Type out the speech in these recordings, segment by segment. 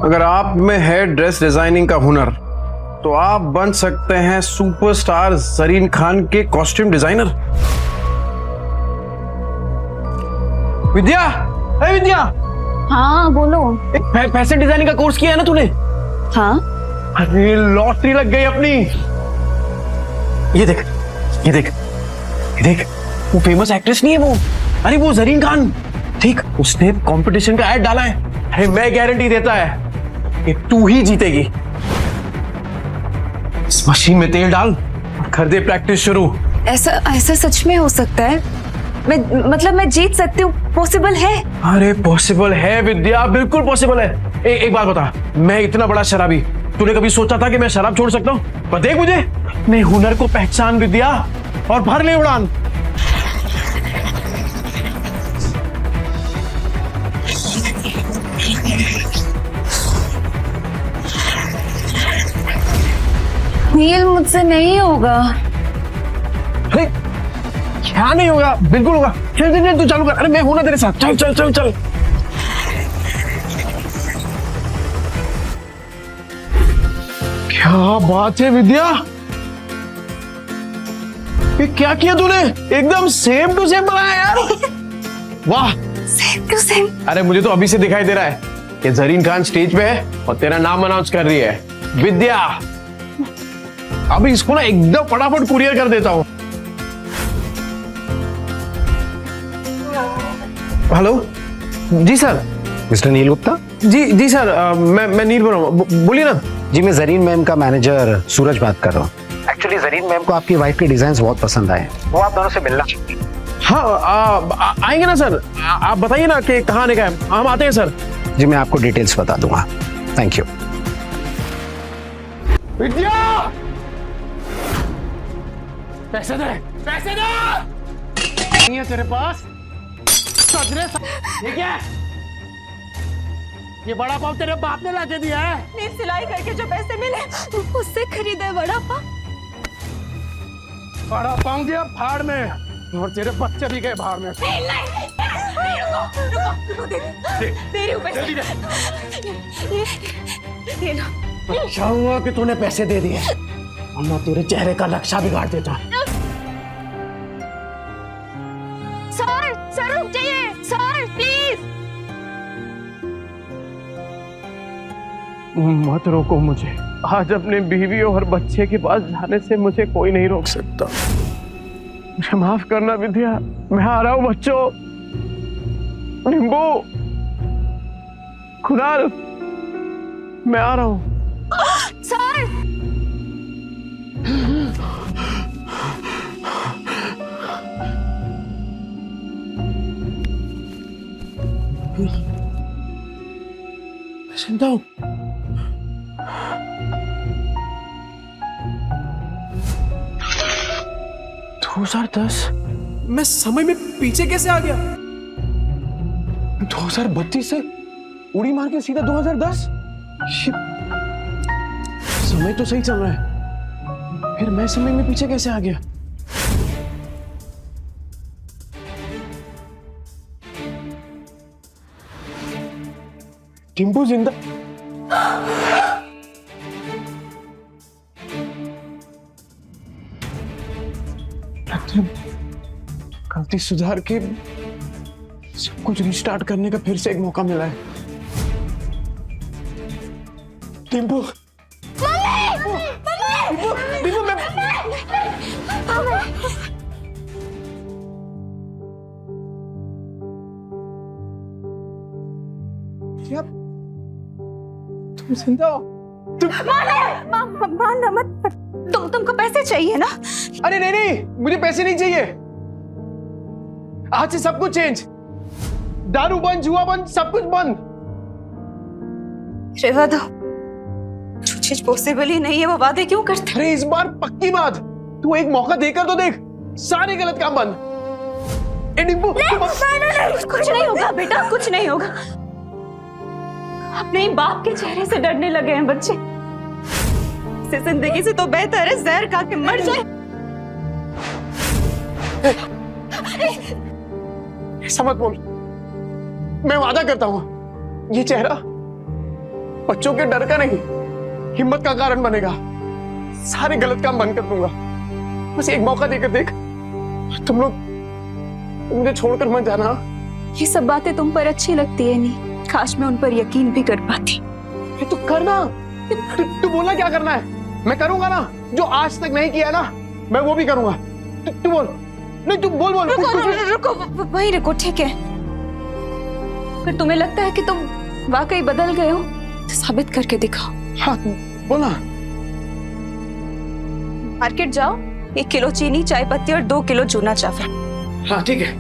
अगर आप में है ड्रेस डिजाइनिंग का हुनर तो आप बन सकते हैं सुपरस्टार जरीन खान के कॉस्ट्यूम डिजाइनर। विद्या, है विद्या। हाँ बोलो। एक फैशन डिजाइनिंग का कोर्स किया है ना तूने? हाँ। अरे लॉटरी लग गई अपनी। ये देख, ये देख, ये देख, वो फेमस एक्ट्रेस नहीं है वो, अरे वो जरीन खान, ठीक, उसने कंपटीशन का ऐड डाला है। अरे मैं गारंटी देता है कि तू ही जीतेगी। इस मशीन में तेल डाल और कर दे प्रैक्टिस शुरू। ऐसा ऐसा सच में हो सकता है? मैं जीत सकती हूँ? पॉसिबल है? अरे पॉसिबल है विद्या, बिल्कुल पॉसिबल है। एक बात बता, मैं इतना बड़ा शराबी, तूने कभी सोचा था कि मैं शराब छोड़ सकता हूँ? पर देख मुझे, अपने हुनर को पहचान विद्या और भर ले उड़ान। नील, मुझसे नहीं होगा। अरे क्या नहीं होगा? बिल्कुल होगा। चल चल चल, तू चालू कर। अरे मैं हूं ना तेरे साथ। चल चल चल चल। क्या बात है विद्या, ये क्या किया तूने? एकदम सेम टू सेम बनाया यार। वाह, सेम टू सेम। अरे मुझे तो अभी से दिखाई दे रहा है कि जरीन खान स्टेज पे है और तेरा नाम अनाउंस कर रही है। विद्या, अभी इसको ना एकदम फटाफट कुरियर कर देता हूं। हेलो जी सर। मिस्टर नील गुप्ता? जी सर, मैं नील बोल रहा हूँ, बोलिए ना। जी मैं जरीन मैम का मैनेजर सूरज बात कर रहा हूँ। एक्चुअली जरीन मैम को आपकी वाइफ के डिजाइन बहुत पसंद आए, वो आप दोनों से मिलना चाहती हैं। हाँ आएंगे ना सर, आप बताइए ना कि कहाँ आने का है, हम आते हैं सर। जी मैं आपको डिटेल्स बता दूंगा। Thank you. विद्या, पैसे दे, पैसे दे। नहीं है तेरे पास? ठीक है, ये बड़ा पाव तेरे बाप ने लाके दिया है। नील, सिलाई करके जो पैसे मिले उससे खरीदा है बड़ा पाव। बड़ा पाव दिया भाड़ में और तेरे बच्चे भी गए भाड़ में। रुको, दे रही हूँ पैसे। ये लो। अच्छा हुआ कि तूने पैसे दे दिए, वरना तेरे चेहरे का नक्शा बिगाड़ देता। सर रुक जाइए, सर प्लीज। मत रोको मुझे, आज अपने बीवी और बच्चे के पास जाने से मुझे कोई नहीं रोक सकता। मुझे माफ करना विद्या, मैं आ रहा हूँ बच्चों। निम्बू, खुदाल, मैं आ रहा हूँ। सर, चिंता हूँ। मैं समय में पीछे कैसे आ गया? 2032 से उड़ी मार के सीधा 2010। समय तो सही चल रहा है, फिर मैं समय में पीछे कैसे आ गया? टिम्पू जिंदा? गलती सुधार के सब कुछ रिस्टार्ट करने का फिर से एक मौका मिला है। टिम्पू, तुम जिंदा हो? मारना मत। तुमको पैसे चाहिए ना? अरे नहीं, मुझे पैसे नहीं चाहिए। आज से सब कुछ चेंज, दारू बंद, जुआ बंद, सब कुछ बंद। रेवा दो, जो चीज पॉसिबल ही नहीं है वो वादे क्यों करते? अरे इस बार पक्की बात, तू एक मौका देकर तो देख, सारे गलत काम बंद। नहीं, कुछ नहीं होगा बेटा, कुछ नहीं होगा। अपने ही बाप के चेहरे से डरने लगे हैं बच्चे। इसे जिंदगी से तो बेहतर है जहर खा के मर जाए। ऐसा मत बोल, मैं वादा करता हूं, ये चेहरा बच्चों के डर का नहीं, हिम्मत का कारण बनेगा। सारे गलत काम बंद कर दूंगा। बस एक मौका देकर देख। तुम लोग मुझे छोड़कर मत जाना। ये सब बातें तुम पर अच्छी लगती है नहीं, काश मैं उन पर यकीन भी कर पाती। ये तो करना। तू बोलना क्या करना है, मैं करूंगा ना। जो आज तक नहीं किया ना, मैं वो भी करूंगा। तू बोल। नहीं तू बोल। रुको, वहीं रुको, ठीक है। फिर तुम्हें लगता है कि तुम वाकई बदल गए हो तो साबित करके दिखाओ। हाँ बोलना। मार्केट जाओ, 1 किलो चीनी, चाय पत्ती और 2 किलो चूना चावल। हाँ ठीक है।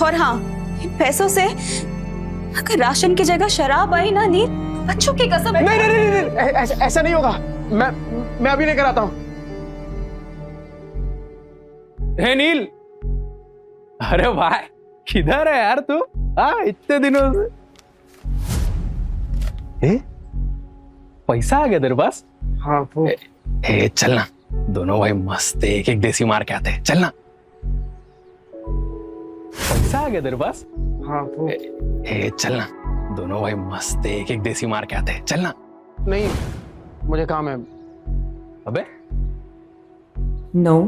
और हाँ, इन पैसों से अगर राशन की जगह शराब आई ना नील, बच्चों की कसम। नहीं, ऐसा नहीं होगा। मैं अभी लेकर आता हूँ। हे नील, अरे भाई किधर है यार तू? इतने दिनों से। पैसा आ गया तेरे पास? हाँ वो चलना, दोनों भाई मस्त एक एक देसी मार के आते हैं। चलना, पैसा आ गया तेरे पास? हाँ वो चलना, दोनों भाई मस्त एक एक देसी मार के आते हैं। चलना। नहीं, मुझे काम है। अबे नो।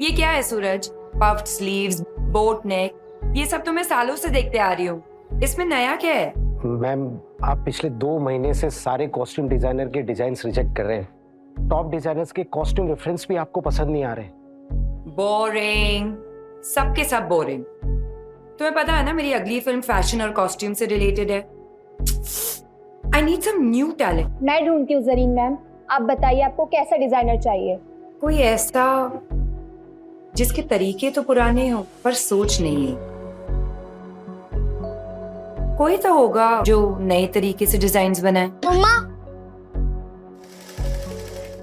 ये क्या है सूरज? पफ्ड स्लीव्स, बोट नेक, ये सब तो मैं सालों से देखते आ रही हूँ। इसमें नया क्या है? मैम, आप पिछले 2 महीने से सारे कॉस्ट्यूम डिजाइनर के डिजाइन्स रिजेक्ट कर रहे हैं। टॉप डिजाइनर्स के कॉस्ट्यूम रेफरेंस भी आपको पसंद नहीं आ रहे। बोरिंग, सबके सब बोरिंग। तुम्हें पता है ना मेरी अगली फिल्म फैशन और कॉस्ट्यूम से रिलेटेड है। I need some new talent. मैं ढूंढती हूँ जरीन मैम, आप बताइए आपको कैसा डिजाइनर चाहिए? कोई ऐसा जिसके तरीके तो पुराने हो पर सोच नहीं है। कोई तो होगा जो नए तरीके से डिजाइन्स बनाए।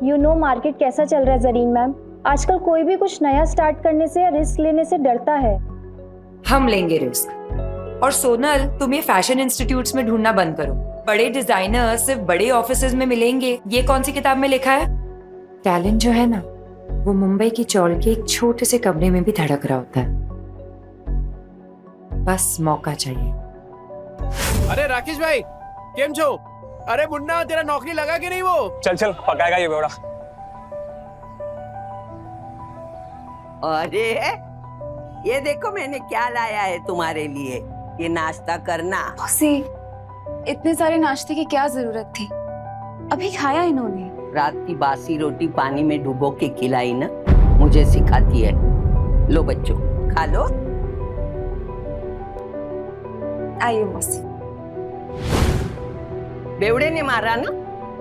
यू नो मार्केट कैसा चल रहा है जरीन मैम, आजकल कोई भी कुछ नया स्टार्ट करने से या रिस्क लेने से डरता है। हम लेंगे रिस्क। और सोनल, तुम ये फैशन इंस्टीट्यूट्स में ढूंढना बंद करो। बड़े डिजाइनर सिर्फ बड़े ऑफिसेज में मिलेंगे, ये कौन सी किताब में लिखा है? टैलेंट जो है ना, वो मुंबई की चौल के एक छोटे से कमरे में भी धड़क रहा होता है। बस मौका चाहिए। अरे राकेश भाई, केम छो? अरे मुन्ना, तेरा नौकरी लगा कि नहीं वो? चल पकाएगा ये बेवड़ा। अरे ये देखो मैंने क्या लाया है तुम्हारे लिए, ये नाश्ता करना। मौसी, इतने सारे नाश्ते की क्या जरूरत थी? अभी खाया इन्होंने। रात की बासी रोटी पानी में डुबो के खिलाई ना, मुझे सिखाती है। लो बच्चों खा लो। आइए मौसी। बेवड़े ने मारा ना?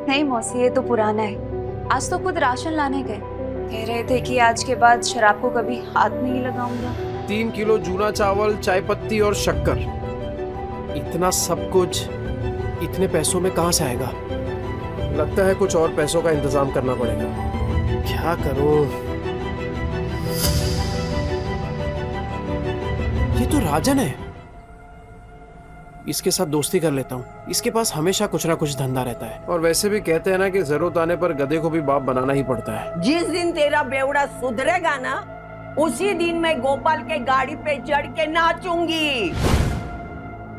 नहीं मौसी, ये तो पुराना है। आज तो खुद राशन लाने गए, कह रहे थे कि आज के बाद शराब को कभी हाथ नहीं लगाऊंगा। 3 किलो जूना चावल, चाय पत्ती और शक्कर, इतना सब कुछ इतने पैसों में कहाँ से आएगा? लगता है कुछ और पैसों का इंतजाम करना पड़ेगा। क्या करूं? ये तो राजन है, इसके साथ दोस्ती कर लेता हूँ। इसके पास हमेशा कुछ ना कुछ धंधा रहता है। और वैसे भी कहते हैं ना कि जरूरत आने पर गधे को भी बाप बनाना ही पड़ता है। जिस दिन तेरा बेवड़ा सुधरेगा ना, उसी दिन मैं गोपाल के गाड़ी पे चढ़ के नाचूंगी।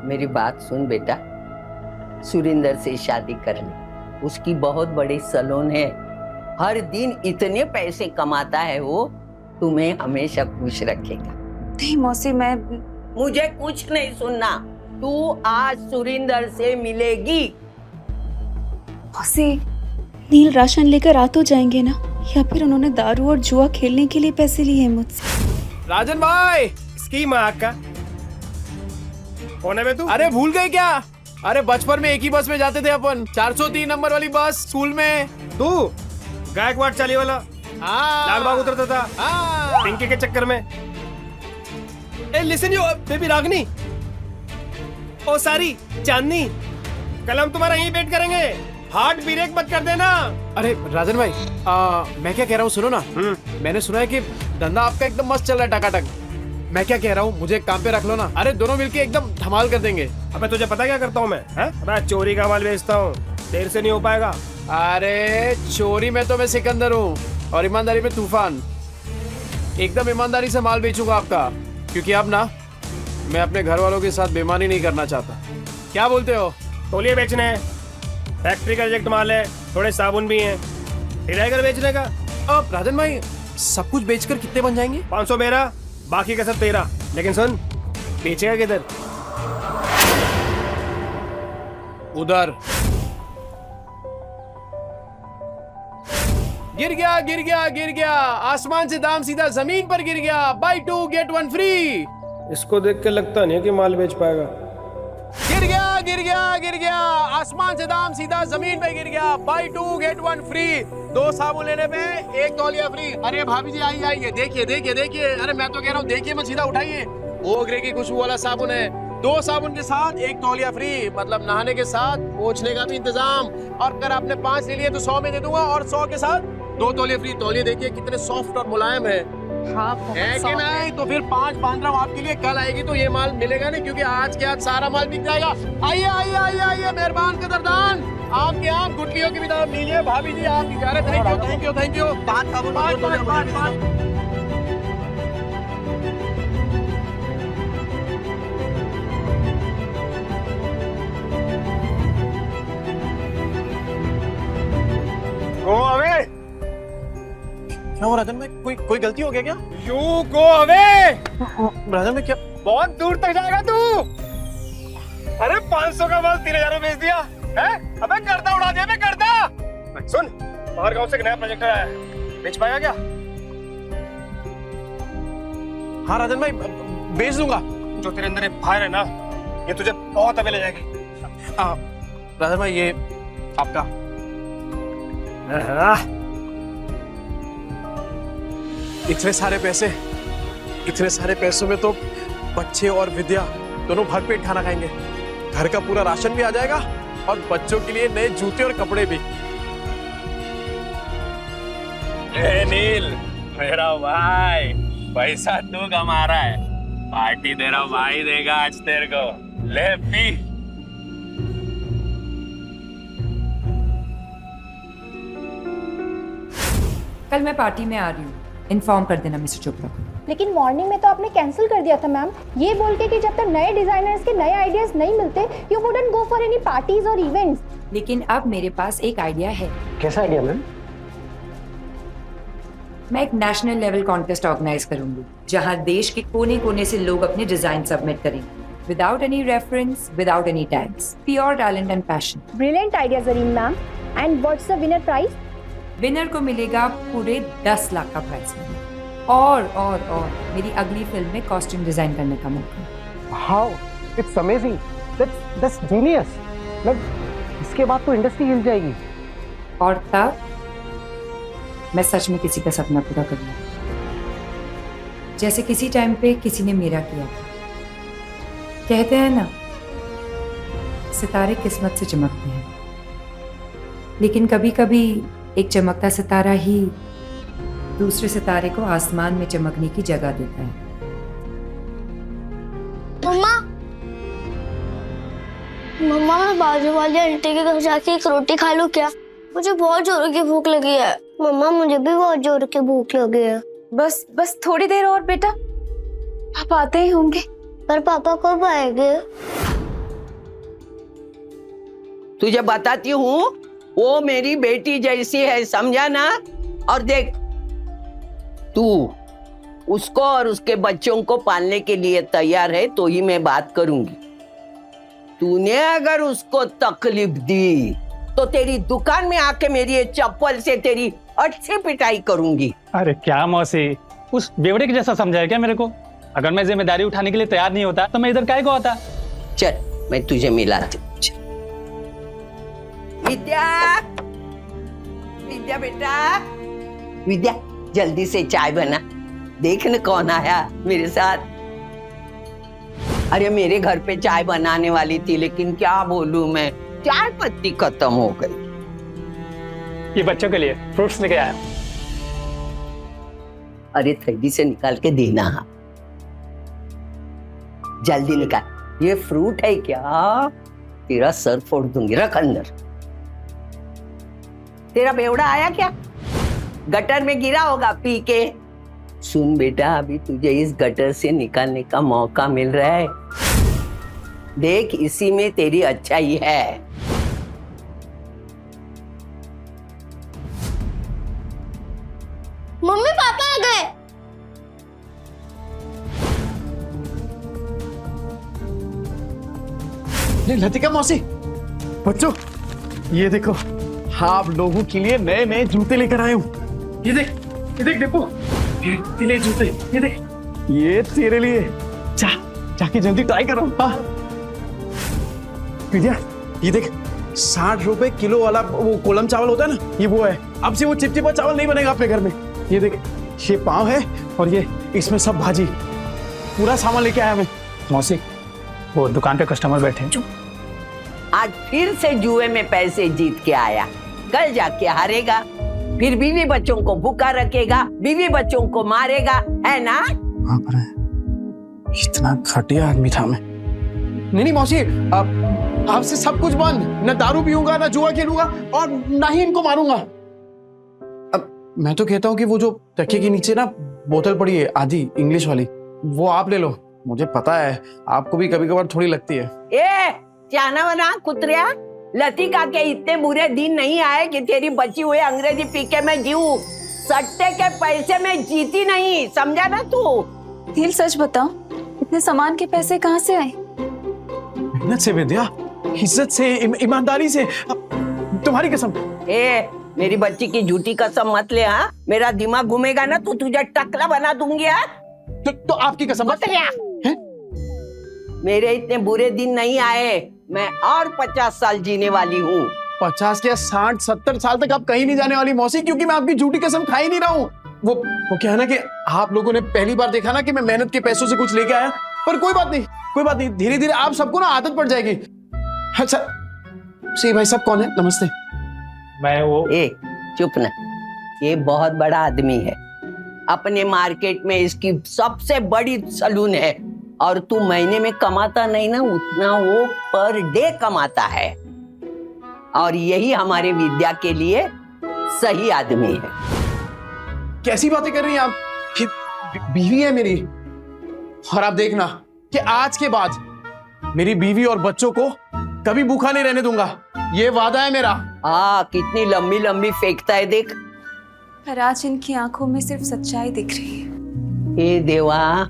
मेरी बात सुन बेटा, सुरिंदर से शादी कर ले। उसकी बहुत बड़ी सैलून है, हर दिन इतने पैसे कमाता है वो, तुम्हें हमेशा खुश रखेगा। नहीं मौसी, मैं मुझे कुछ नहीं सुनना, तू आज सुरिंदर से मिलेगी। मौसी, नील राशन लेकर आ तो जाएंगे ना, या फिर उन्होंने दारू और जुआ खेलने के लिए पैसे लिए हैं मुझसे? राजन भाई, इसकी माँ का कौन है बे तू? अरे भूल गए क्या? अरे बचपन में एक ही बस में जाते थे अपन, 403 नंबर वाली बस स्कूल में। तू गायकवाड़ चाली वाला लाल बाग उतरता था पिंकी के चक्कर में। ए लिसन यू बेबी रागनी, ओ सारी चांदनी, कल हम तुम्हारा यहीं वेट करेंगे, हार्ट ब्रेक मत कर देना। अरे राजन भाई, मैं क्या कह रहा हूँ सुनो ना। मैंने सुना है कि धंधा आपका एकदम मस्त चल रहा है, टकाटक। मैं क्या कह रहा हूँ, मुझे काम पे रख लो ना। अरे दोनों मिलके एकदम धमाल कर देंगे। अबे तुझे पता क्या करता हूँ मैं? अबे चोरी का माल बेचता हूँ, देर से नहीं हो पाएगा। अरे चोरी में तो मैं सिकंदर हूँ और ईमानदारी में तूफान। एकदम ईमानदारी से माल बेचूंगा आपका, क्योंकि अब ना मैं अपने घर वालों के साथ बेईमानी नहीं करना चाहता। क्या बोलते हो? तौलिए बेचने हैं, फैक्ट्री का रिजेक्ट माल है, थोड़े साबुन भी हैं, डिराइगर बेचने का। अब राजन भाई सब कुछ बेचकर कितने बन जाएंगे? 500 मेरा, बाकी का सब तेरा। लेकिन सुन, बेचेगा किधर? उधर। गिर गया गिर गया गिर गया, आसमान से दाम सीधा जमीन पर गिर गया। Buy 2 get 1 free. इसको देख के लगता नहीं है कि माल बेच पाएगा। गिर गया गिर गया गिर गया, आसमान से दाम सीधा जमीन पे गिर गया। Buy 2 get 1 free. 2 साबुन लेने पे 1 तौलिया फ्री। अरे भाभी जी आइए आइए, देखिए देखिए देखिए। अरे मैं तो कह रहा हूँ देखिए मत, सीधा उठाइए। ओगरे की खुशबू वाला साबुन है। 2 साबुन के साथ 1 तौलिया फ्री, मतलब नहाने के साथ पोंछने का भी इंतजाम। और अगर आपने 5 ले लिए तो 100 में दे दूंगा, और 100 के साथ 2 तौलिया फ्री। तौलिए देखिए कितने सॉफ्ट और मुलायम है। हाँ है कि नहीं? तो फिर 5 बांध रहा हूँ आपके लिए। कल आएगी तो ये माल मिलेगा नहीं, क्योंकि आज के आज सारा माल बिक जाएगा। आइए आइए आइए आइए, मेहरबान कदरदान, आपके आप गुटलियों की भी दाम लीजिए। भाभी जी आप इजाजत, thank you thank you thank you. 5 साबुन, 5। Go away. क्या हो राजन भाई, कोई गलती हो गया क्या? You go away. राजन भाई क्या? बहुत दूर तक जाएगा तू। अरे 500 का माल 3000 में बेच दिया है? अबे गर्दा उड़ा दिया बे, गर्दा। सुन, बाहर गांव से एक नया प्रोजेक्ट आया है, बेच पाएगा क्या? हाँ राजन भाई बेच दूंगा। जो तेरे अंदर ये फायर है ना, ये तुझे बहुत अबे ले जाएगी। राजन भाई ये आपका। इतने सारे पैसों में तो बच्चे और विद्या दोनों भरपेट खाना खाएंगे। घर का पूरा राशन भी आ जाएगा और बच्चों के लिए नए जूते और कपड़े भी। नील मेरा भाई, पैसा तू कमा रहा है, पार्टी तेरा भाई देगा आज तेरे को। ले पी। कल मैं पार्टी में आ रही हूँ, इन्फॉर्म कर देना मिस्टर चोपड़ा को। लेकिन मॉर्निंग में तो आपने कैंसिल कर दिया था मैम, ये बोल के कि जब तक नए डिजाइनर्स के नए आइडियाज नहीं मिलते you wouldn't go for any parties और इवेंट्स। लेकिन अब मेरे पास एक आइडिया है। कैसा आइडिया मैम? मैं एक नेशनल लेवल कॉन्टेस्ट ऑर्गेनाइज करूंगी, जहां देश के कोने कोने से लोग अपने डिजाइन सबमिट करेंगे, without any reference, without any tags, pure talent and passion. Brilliant idea Zareen ma'am. And what's the winner prize? Winner को मिलेगा पूरे 10 लाख का प्राइज और मेरी अगली फिल्म में कॉस्ट्यूम डिजाइन करने का मौका। How it's amazing, that's genius. मतलब इसके बाद तो इंडस्ट्री हिल जाएगी। और तब मैं सच में किसी का सपना पूरा करूंगा, जैसे किसी टाइम पे किसी ने मेरा किया था। कहते हैं ना, सितारे किस्मत से चमकते हैं, लेकिन कभी कभी एक चमकता सितारा ही दूसरे सितारे को आसमान में चमकने की जगह देता है। मम्मा मैं बाजू वाली आंटी के घर जाके एक रोटी खा लूं क्या? मुझे बहुत जोर की भूख लगी है। मम्मा मुझे भी बहुत जोर की भूख लगी है। बस थोड़ी देर और बेटा, पापा आते ही होंगे। पर पापा कब आएंगे? तुझे बताती हूँ, वो मेरी बेटी जैसी है, समझा ना? और देख, तू उसको और उसके बच्चों को पालने के लिए तैयार है तो ही मैं बात करूंगी। तूने अगर उसको तकलीफ दी तो तेरी दुकान में आके मेरी ये चप्पल से तेरी अच्छी पिटाई करूंगी। अरे क्या मौसी, उस बेवड़े के जैसा समझाया क्या मेरे को? अगर मैं जिम्मेदारी उठाने के लिए तैयार नहीं होता तो मैं इधर काहे को आता? चल मैं तुझे मिलाती हूँ। विद्या, विद्या बेटा, विद्या जल्दी से चाय बना। देख न कौन आया मेरे साथ। अरे मेरे घर पे चाय बनाने वाली थी, लेकिन क्या बोलूं मैं, चाय पत्ती खत्म हो गई। ये बच्चों के लिए फ्रूट्स लेके आया। अरे थैली से निकाल के देना। हाँ जल्दी निकाल। ये फ्रूट है क्या? तेरा सर फोड़ दूंगी। रख अंदर। तेरा बेवड़ा आया क्या? गटर में गिरा होगा पी के। सुन बेटा, अभी तुझे इस गटर से निकालने का मौका मिल रहा है। देख इसी में तेरी अच्छाई है। मम्मी पापा आ गए। लतिका मौसी, बच्चों ये देखो, आप लोगों के लिए नए नए जूते लेकर आए हूँ। ये देख देखो, ये ले जूते, ये देख, ये तेरे लिए। जाके जल्दी ट्राई करो। हाँ विद्या, ये देख, 60 रुपए किलो वाला वो कोलम चावल होता है ना, ये वो है। अब से वो चिपचिपा चावल नहीं बनेगा अपने घर में। ये देख, ये पाव है और ये इसमें सब भाजी, पूरा सामान लेके आया मैं। मौसी, वो दुकान पे कस्टमर बैठे हैं। आज फिर से जुए में पैसे जीत के आया, कल जाके हारेगा, फिर बीवी बच्चों को भूखा रखेगा, बीवी बच्चों को मारेगा, है ना? हाँ पर इतना घटिया आदमी था मैं। नहीं मौसी, आपसे सब कुछ बंद। न दारू पीऊंगा, न जुआ खेलूंगा और ना ही इनको मारूंगा। अब मैं तो कहता हूँ कि वो जो तकिए के नीचे ना बोतल पड़ी है आधी इंग्लिश वाली, वो आप ले लो। मुझे पता है आपको भी कभी कभार थोड़ी लगती है। ए चाना वना कुतरिया, लतिका के इतने बुरे दिन नहीं आए कि तेरी बची हुई अंग्रेजी पी के मैं जीऊं। सट्टे के पैसे में जीती नहीं, समझा ना तू? नील सच बताओ, इतने सामान के पैसे कहाँ से आए? मेहनत से विद्या, इज्जत से, ईमानदारी से। तुम्हारी कसम। ए मेरी बच्ची की झूठी कसम मत ले। हाँ, मेरा दिमाग घूमेगा ना तो तुझे टकला बना दूंगी। तो आपकी कसम। मेरे इतने बुरे दिन नहीं आए, मैं और 50 साल जीने वाली हूँ। 50 क्या 60-70 साल तक आप कहीं नहीं जाने वाली मौसी, क्योंकि मैं आपकी झूठी कसम खा ही नहीं रहा हूँ। वो क्या है ना कि आप लोगों ने पहली बार देखा ना कि मैं मेहनत के पैसों से कुछ लेके आया, पर कोई बात नहीं, धीरे धीरे आप सबको ना आदत पड़ जाएगी। अच्छा सी भाई साहब कौन है? नमस्ते। मैं वो ए चुप ना, ये बहुत बड़ा आदमी है, अपने मार्केट में इसकी सबसे बड़ी सलून है, और तू महीने में कमाता नहीं ना उतना वो पर डे कमाता है, और यही हमारे विद्या के लिए सही आदमी है। कैसी बातें कर रही हैं आप? कि बीवी है मेरी, और आप देखना कि आज के बाद मेरी बीवी और बच्चों को कभी भूखा नहीं रहने दूंगा, ये वादा है मेरा। कितनी लंबी लंबी फेंकता है देख। पर आज इनकी आंखों में सिर्फ सच्चाई दिख रही है। ए देवा,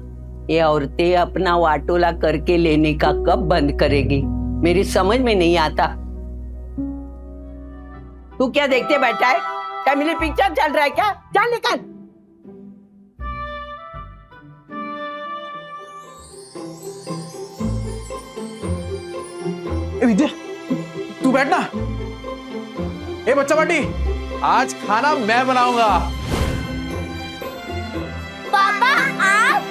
ये औरतें अपना वाटोला करके लेने का कब बंद करेगी, मेरी समझ में नहीं आता। तू क्या देखते बैठा है? फैमिली पिक्चर चल रहा है क्या? चल निकल। विद्या तू बैठना। ए बच्चा पार्टी, आज खाना मैं बनाऊंगा। पापा आप?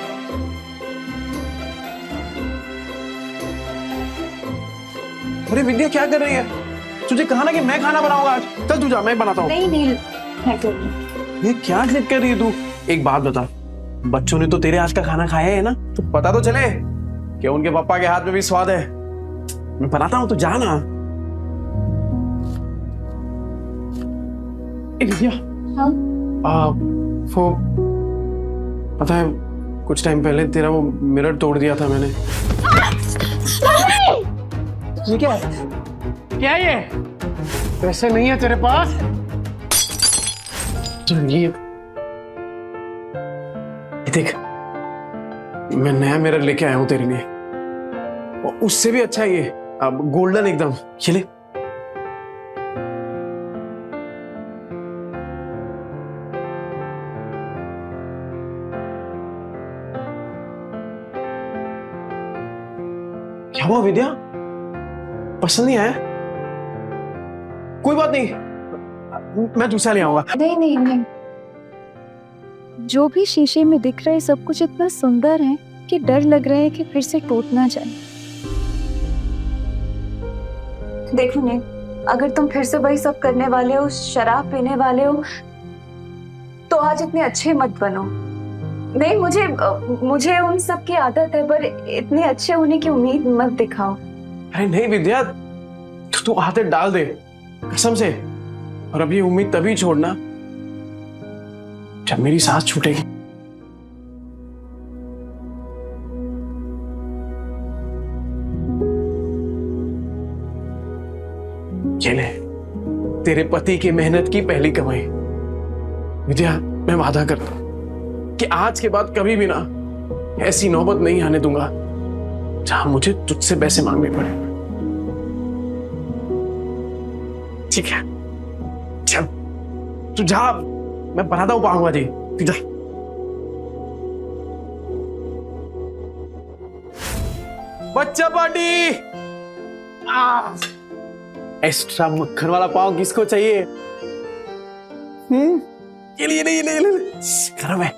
अरे विद्या क्या कर रही है? तुझे कहा ना कि मैं खाना बनाऊंगा आज। चल तू जा, मैं बनाता हूँ। नहीं नील, मैं कर लूं। ये क्या जिद कर रही है तू? एक बात बता, बच्चों ने तो तेरे आज का खाना खाया है ना, तो पता तो चले कि उनके पापा के हाथ में भी स्वाद है। मैं बनाता हूँ, तो जा ना। विद्या, हाँ? वो पता है कुछ टाइम पहले तेरा वो मिरर तोड़ दिया था मैंने। ये क्या है? क्या है ये? पैसे नहीं है तेरे पास? तो ये देख, मैं नया मिरर लेके आया हूं तेरे लिए, और उससे भी अच्छा है ये, अब गोल्डन एकदम। ये ले। क्या हुआ विद्या? पसंद नहीं आया? कोई बात नहीं, मैं दूसरा ले आऊंगा। नहीं, जो भी शीशे में दिख रहा है सब कुछ इतना सुंदर है कि डर लग रहा है कि फिर से टूट ना जाए। देखो नील, अगर तुम फिर से वही सब करने वाले हो, शराब पीने वाले हो, तो आज इतने अच्छे मत बनो। नहीं, मुझे उन सब की आदत है, पर इतने अच्छे होने की उम्मीद मत दिखाओ। अरे नहीं विद्या, तू आदत डाल दे कसम से, और अब ये उम्मीद तभी छोड़ना जब मेरी सांस छूटेगी। ये ले, तेरे पति की मेहनत की पहली कमाई। विद्या, मैं वादा करता हूं कि आज के बाद कभी भी ना ऐसी नौबत नहीं आने दूंगा जहां मुझे तुझसे पैसे मांगने पड़े। ठीक है, चल तू जा, मैं बनाता हूं पाऊंगा जी, तू जा। बच्चा पार्टी। एक्स्ट्रा मक्खन वाला पाव किसको चाहिए? ये ले, ये ले, ये ले, ये ले। गरम है।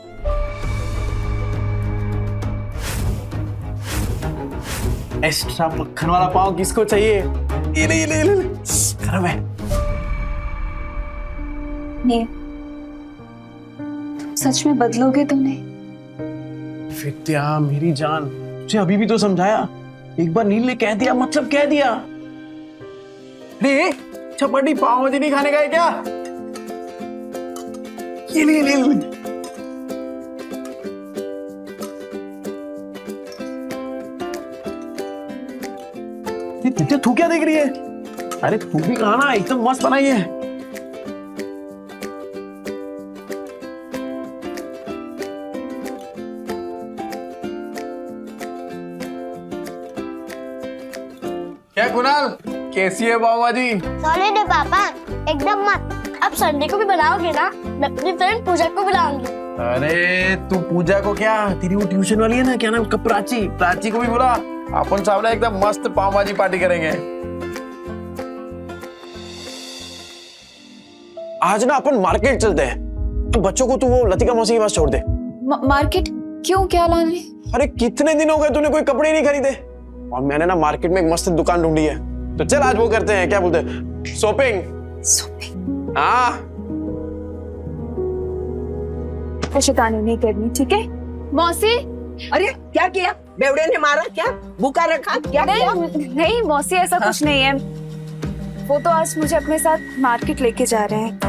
एक्स्ट्रा मक्खन वाला पाव किसको चाहिए? ये ले, ये ले, ये ले। गरम है। नील, सच में बदलोगे तो नहीं? विद्या मेरी जान, तुझे अभी भी तो समझाया। एक बार नील ने कह दिया मतलब कह दिया। रे चपाटी पाव भाजी नहीं खाने का है क्या? ये ले, ले, ले। तू क्या देख रही है? अरे तू भी खाना, एकदम मस्त बनाई है। क्या कुणाल, कैसी है पाव भाजी? सॉलिड है पापा, एकदम मस्त। अब संडे को भी बनाओगे ना? मैं अपनी फ्रेंड पूजा को बुलाऊंगी। अरे तू पूजा को क्या, तेरी वो ट्यूशन वाली है ना, क्या नाम उसका, प्राची, प्राची को भी बुला। अपन सामने एकदम मस्त पाव भाजी पार्टी करेंगे। आज ना अपन मार्केट चलते हैं, तो बच्चों को तू वो लतिका मौसी के पास छोड़ दे। मार्केट क्यों, क्या लाने? अरे कितने दिन हो गए तूने कोई कपड़े नहीं खरीदे, और मैंने ना मार्केट में एक मस्त दुकान ढूंढी है, तो चल आज वो करते हैं, क्या बोलते हैं, शॉपिंग। शॉपिंग? हाँ, शैतानी नहीं करनी, ठीक है? मौसी। अरे क्या किया? बेवड़े ने मारा क्या? भूखा रखा क्या? नहीं मौसी, ऐसा कुछ नहीं है। वो तो आज मुझे अपने साथ मार्केट लेके जा रहे हैं।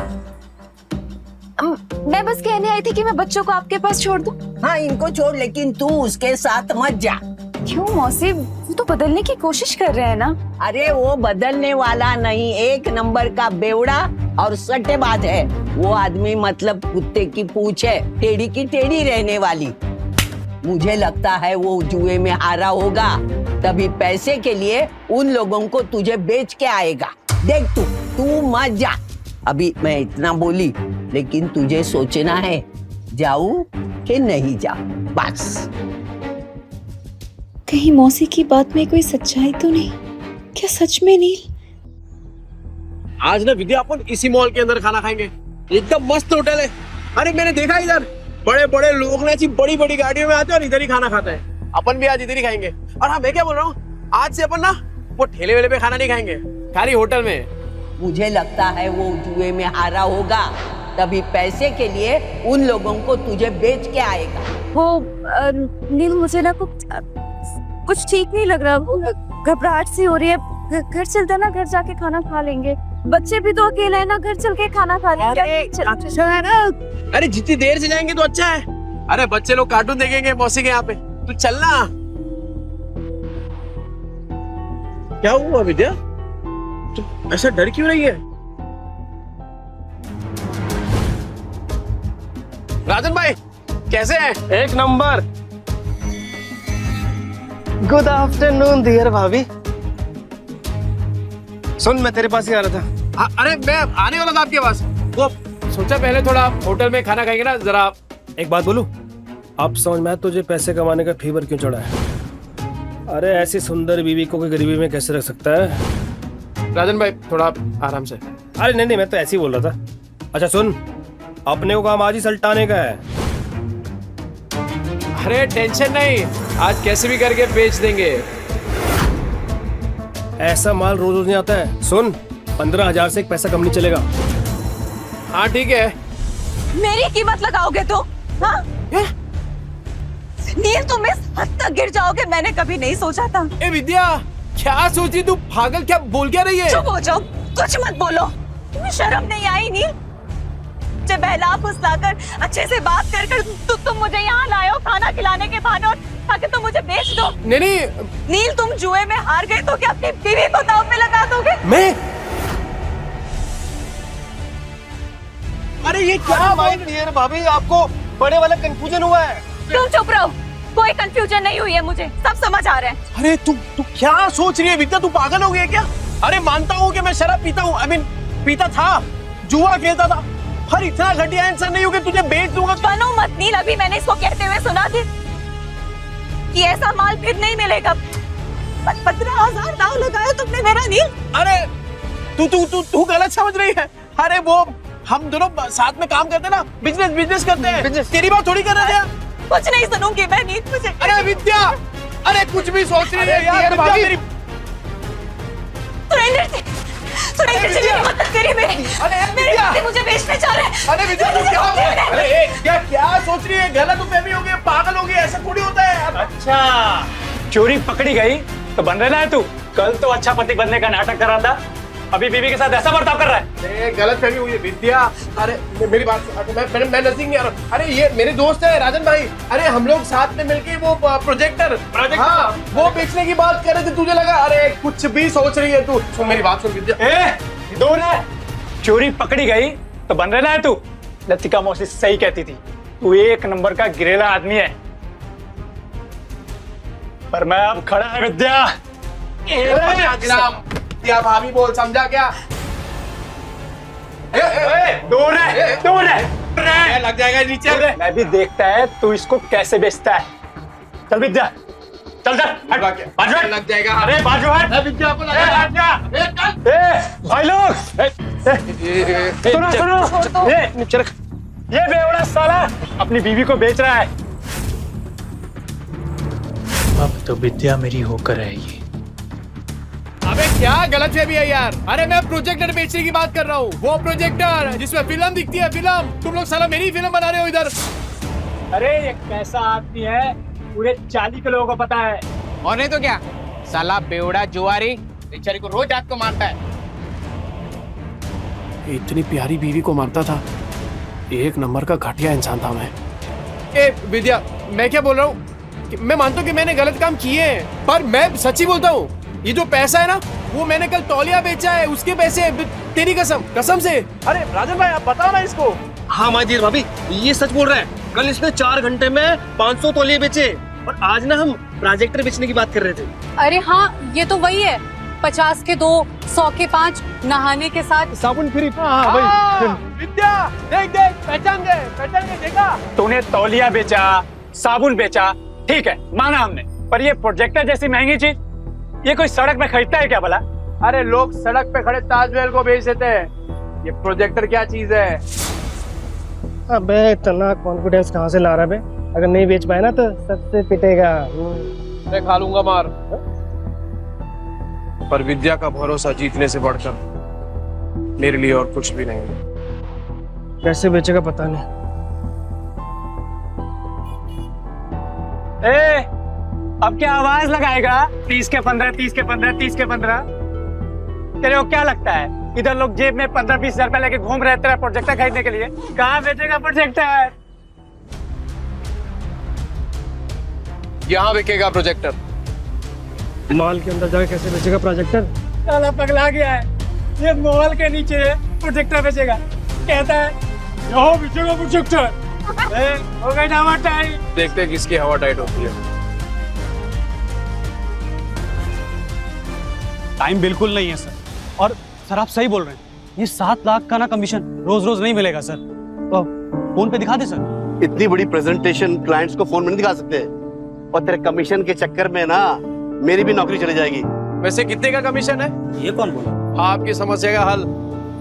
मैं बस कहने आई थी कि मैं बच्चों को आपके पास छोड़ दूं। हाँ इनको छोड़, लेकिन तू उसके साथ मत जा। क्यों मौसी, वो तो बदलने की कोशिश कर रहे हैं ना। अरे वो बदलने वाला नहीं, एक नंबर का बेवड़ा और सट्टेबाज है वो आदमी। मतलब कुत्ते की पूंछ है, टेढ़ी की टेढ़ी रहने वाली। मुझे लगता है वो जुए में हारा होगा, तभी पैसे के लिए उन लोगों को तुझे बेच के आएगा। देख तू मत जा। अभी मैं इतना बोली, लेकिन तुझे सोचना है जाऊं कि नहीं जाऊं, बस। कहीं मौसी की बात में कोई सच्चाई तो नहीं? क्या सच में नील? आज ना विद्या अपन इसी मॉल के अंदर खाना खाएंगे, एकदम मस्त होटल है। अरे मैंने देखा इधर बड़े बड़े लोग ना ऐसी बड़ी बड़ी गाड़ियों में आते हैं और इधर ही खाना खाते हैं। अपन भी आज इधर ही खाएंगे। और हाँ, मैं क्या बोल रहा हूँ, आज से अपन ना वो ठेले वेले पे खाना नहीं खाएंगे, खाली होटल में। मुझे लगता है वो जुए में हारा होगा, तभी पैसे के लिए उन लोगों को तुझे बेच के आएगा। वो नील, मुझे ना कुछ ठीक नहीं लग रहा, घबराहट सी हो रही है। घर चलते ना, घर जाके खाना खा लेंगे। बच्चे भी तो अकेले हैं ना, घर चल के खाना खा लेंगे। अच्छा है ना? अरे जितनी देर से जाएंगे तो अच्छा है। अरे बच्चे लोग कार्टून देखेंगे मौसी के यहाँ पे, तू चलना। क्या हुआ विद्या, तू ऐसा डर क्यों रही है? राजन भाई कैसे हैं? एक नंबर। गुड आफ्टरनून डियर भाभी। सुन, मैं तेरे पास ही आ रहा था। अरे मैं आने वाला था आपके पास। वो सोचा पहले थोड़ा होटल में खाना खाएंगे ना। जरा एक बात बोलूं, अब समझ में आया तुझे पैसे कमाने का फीवर क्यों चढ़ा है। अरे ऐसी सुंदर बीवी को कोई गरीबी में कैसे रख सकता है? राजन भाई थोड़ा आराम से। अरे नहीं, मैं तो ऐसे ही बोल रहा था। अच्छा सुन, अपने को काम आज ही सल्टाने का है। अरे टेंशन नहीं, आज कैसे भी करके बेच देंगे। ऐसा माल रोज रोज नहीं आता है। सुन, 15,000 से एक पैसा कम नहीं चलेगा। हाँ ठीक है। मेरी कीमत लगाओगे तो? हाँ? नील, तुम इस हद तक गिर जाओगे मैंने कभी नहीं सोचा था। ए विद्या, क्या सोची तू? पागल, क्या बोल क्या रही है? चुप हो जाओ, कुछ मत बोलो। तुम्हें शर्म नहीं आई नील? मुझे बहला फुसलाकर अच्छे से बात कर तुम मुझे यहाँ लाए हो खाना खिलाने के बहाने, और ताकि तुम मुझे बेच दो। नहीं। नील, तुम जुए में हार गए तो क्या अपनी बीवी को दांव पे लगा दोगे? अरे ये क्या बात है भाभी, आपको बड़े वाला कंफ्यूजन हुआ है? तुम चुप रहो, कोई कंफ्यूजन नहीं हुई है, मुझे सब समझ आ रहा है। अरे तू क्या सोच रही है विद्या, तू पागल हो गई है क्या? अरे मानता हूँ कि मैं शराब पीता हूँ, आई मीन पीता था, जुआ खेलता था, पर इतना घटिया इंसान नहीं हूँ कि तुझे बेच दूंगा। बनो मत नील, अभी मैंने इसको कहते हुए सुना कि ऐसा माल फिर नहीं मिलेगा। 15,000 दाव लगाया तुमने मेरा नील। अरे तू गलत समझ रही है। अरे वो हम दोनों साथ में काम करते हैं ना, बिजनेस करते हैं। तेरी बात थोड़ी कर रहे थे। कुछ नहीं सुनूंगी मैं नील, मुझे। अरे विद्या, अरे कुछ भी सोच रही है यार विद्या मेरी। सुरेंद्र जी मेरी मदद करिए मेरी। अरे मेरे पति मुझे बेचने जा रहे हैं। अरे विद्या तू क्या सोच रही है? गलत फहमी हो गई, पागल हो गई, ऐसा थोड़ी होता है। अच्छा, चोरी पकड़ी गई तो बन रहा है तू। कल तो अच्छा पति बनने का नाटक कर रहा था, अभी बीवी के साथ ऐसा बर्ताव कर रहा है। गलत फहमी हुई है विद्या। अरे मेरी बात, मैं नजदीक नहीं आ रहा। अरे ये मेरे दोस्त है राजन भाई, अरे हम लोग साथ में मिलके वो प्रोजेक्टर हाँ वो बेचने की बात कर रहे थे, तुझे लगा अरे कुछ भी सोच रही है तू। सुन मेरी बात सुन विद्या। दूर है, चोरी पकड़ी गई तो बन रहा है तू। लतिका मौसी सही कहती थी, तू एक नंबर का गिरेला आदमी है। पर मैं अब खड़ा है विद्या। क्या भाभी बोल, समझा क्या? दूर है, लग जाएगा नीचे। मैं भी देखता है तू इसको कैसे बेचता है। चल विद्या, चल लग जाएगा। अरे बाजू हट। विद्या को लगा। भाई लोग सुनो, ये बेवड़ा साला अपनी बीवी को बेच रहा है। अब तो विद्या मेरी होकर रहेगी। अबे क्या गलत फहमी है यार? अरे मैं प्रोजेक्टर बेचने की बात कर रहा हूँ, वो प्रोजेक्टर जिसमें फिल्म दिखती है। फिल्म तुम लोग साला मेरी फिल्म बना रहे हो इधर। अरे ये कैसा आदमी है, पूरे 40 के लोगों को पता है। और नहीं तो क्या, साला बेवड़ा जुआरी बेचारी को रोज रात को मारता है। इतनी प्यारी बीवी को मारता था, एक नंबर का घटिया इंसान था मैं। ए विद्या, मैं क्या बोल रहा हूँ, मैं मानता हूँ कि मैंने गलत काम किए हैं, पर मैं सच्ची बोलता हूँ, ये जो पैसा है ना, वो मैंने कल तौलिया बेचा है, उसके पैसे। तेरी कसम से। अरे राजन भाई आप बताओ ना इसको। हाँ माजिद भाभी, ये सच बोल रहा है। कल इसने 4 घंटे में 500 तौलिए बेचे, और आज ना हम प्रोजेक्टर बेचने की बात कर रहे थे। अरे हाँ, ये तो वही है। 50 के 2, 100 के 5, नहाने के साथ साबुन फ्री। विद्या देख पहचान गए देखा। तूने तौलिया बेचा, साबुन बेचा, ठीक है माना हमने, पर ये प्रोजेक्टर जैसी महंगी चीज ये कोई सड़क में खरीदता है क्या भला? अरे लोग सड़क पे खड़े ताजमहल को बेच देते हैं, ये प्रोजेक्टर क्या चीज है? अबे इतना कॉन्फिडेंस कहाँ से ला रहा है बे? अगर नहीं बेच पाए ना तो सबसे पिटेगा। मैं खा लूंगा मार, पर विद्या का भरोसा जीतने से बढ़कर मेरे लिए और कुछ भी नहीं है। कैसे बेचेगा पता नहीं। अब क्या आवाज लगाएगा? 30 के 15, 30 के 15, 30 के 15। तेरे को क्या लगता है इधर लोग जेब में 15-20 हजार रुपए लेके घूम रहे तेरा प्रोजेक्टर खरीदने के लिए? कहाँ बेचेगा प्रोजेक्टर? यहाँ बिकेगा प्रोजेक्टर। मॉल के अंदर जाके कैसे बेचेगा प्रोजेक्टर? साला पगला गया है, ये मॉल के नीचे प्रोजेक्टर बेचेगा, कहता है यहाँ बेचेगा प्रोजेक्टर। हो गई ना हवा टाइट। देखते हैं किसकी हवा टाइट होती है। टाइम बिल्कुल नहीं है सर, और सर आप सही बोल रहे हैं, ये 7 लाख का ना कमीशन रोज रोज नहीं मिलेगा सर। तो फोन पे दिखा दे सर। इतनी बड़ी प्रेजेंटेशन क्लाइंट्स को फोन में नहीं दिखा सकते, और तेरे कमीशन के चक्कर में ना मेरी भी नौकरी चली जाएगी। वैसे कितने का कमीशन है? ये कौन बोला? आपकी समस्या का हल।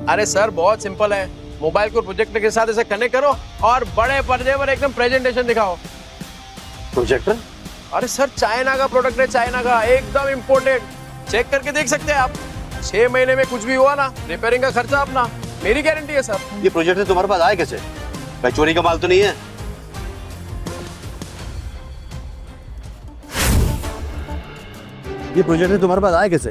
अरे सर बहुत सिंपल है, मोबाइल को प्रोजेक्टर के साथ ऐसे कनेक्ट करो और बड़े पर्दे पर एकदम प्रेजेंटेशन दिखाओ। प्रोजेक्टर? अरे सर चाइना का प्रोडक्ट है, चाइना का, एकदम इम्पोर्टेड। चेक करके देख सकते हैं आप। 6 महीने में कुछ भी हुआ ना, रिपेयरिंग का खर्चा अपना, मेरी गारंटी है सर। ये प्रोजेक्टर तुम्हारे पास आए कैसे? भाई चोरी का माल तो नहीं है? ये प्रोजेक्टर तुम्हारे पास आए कैसे?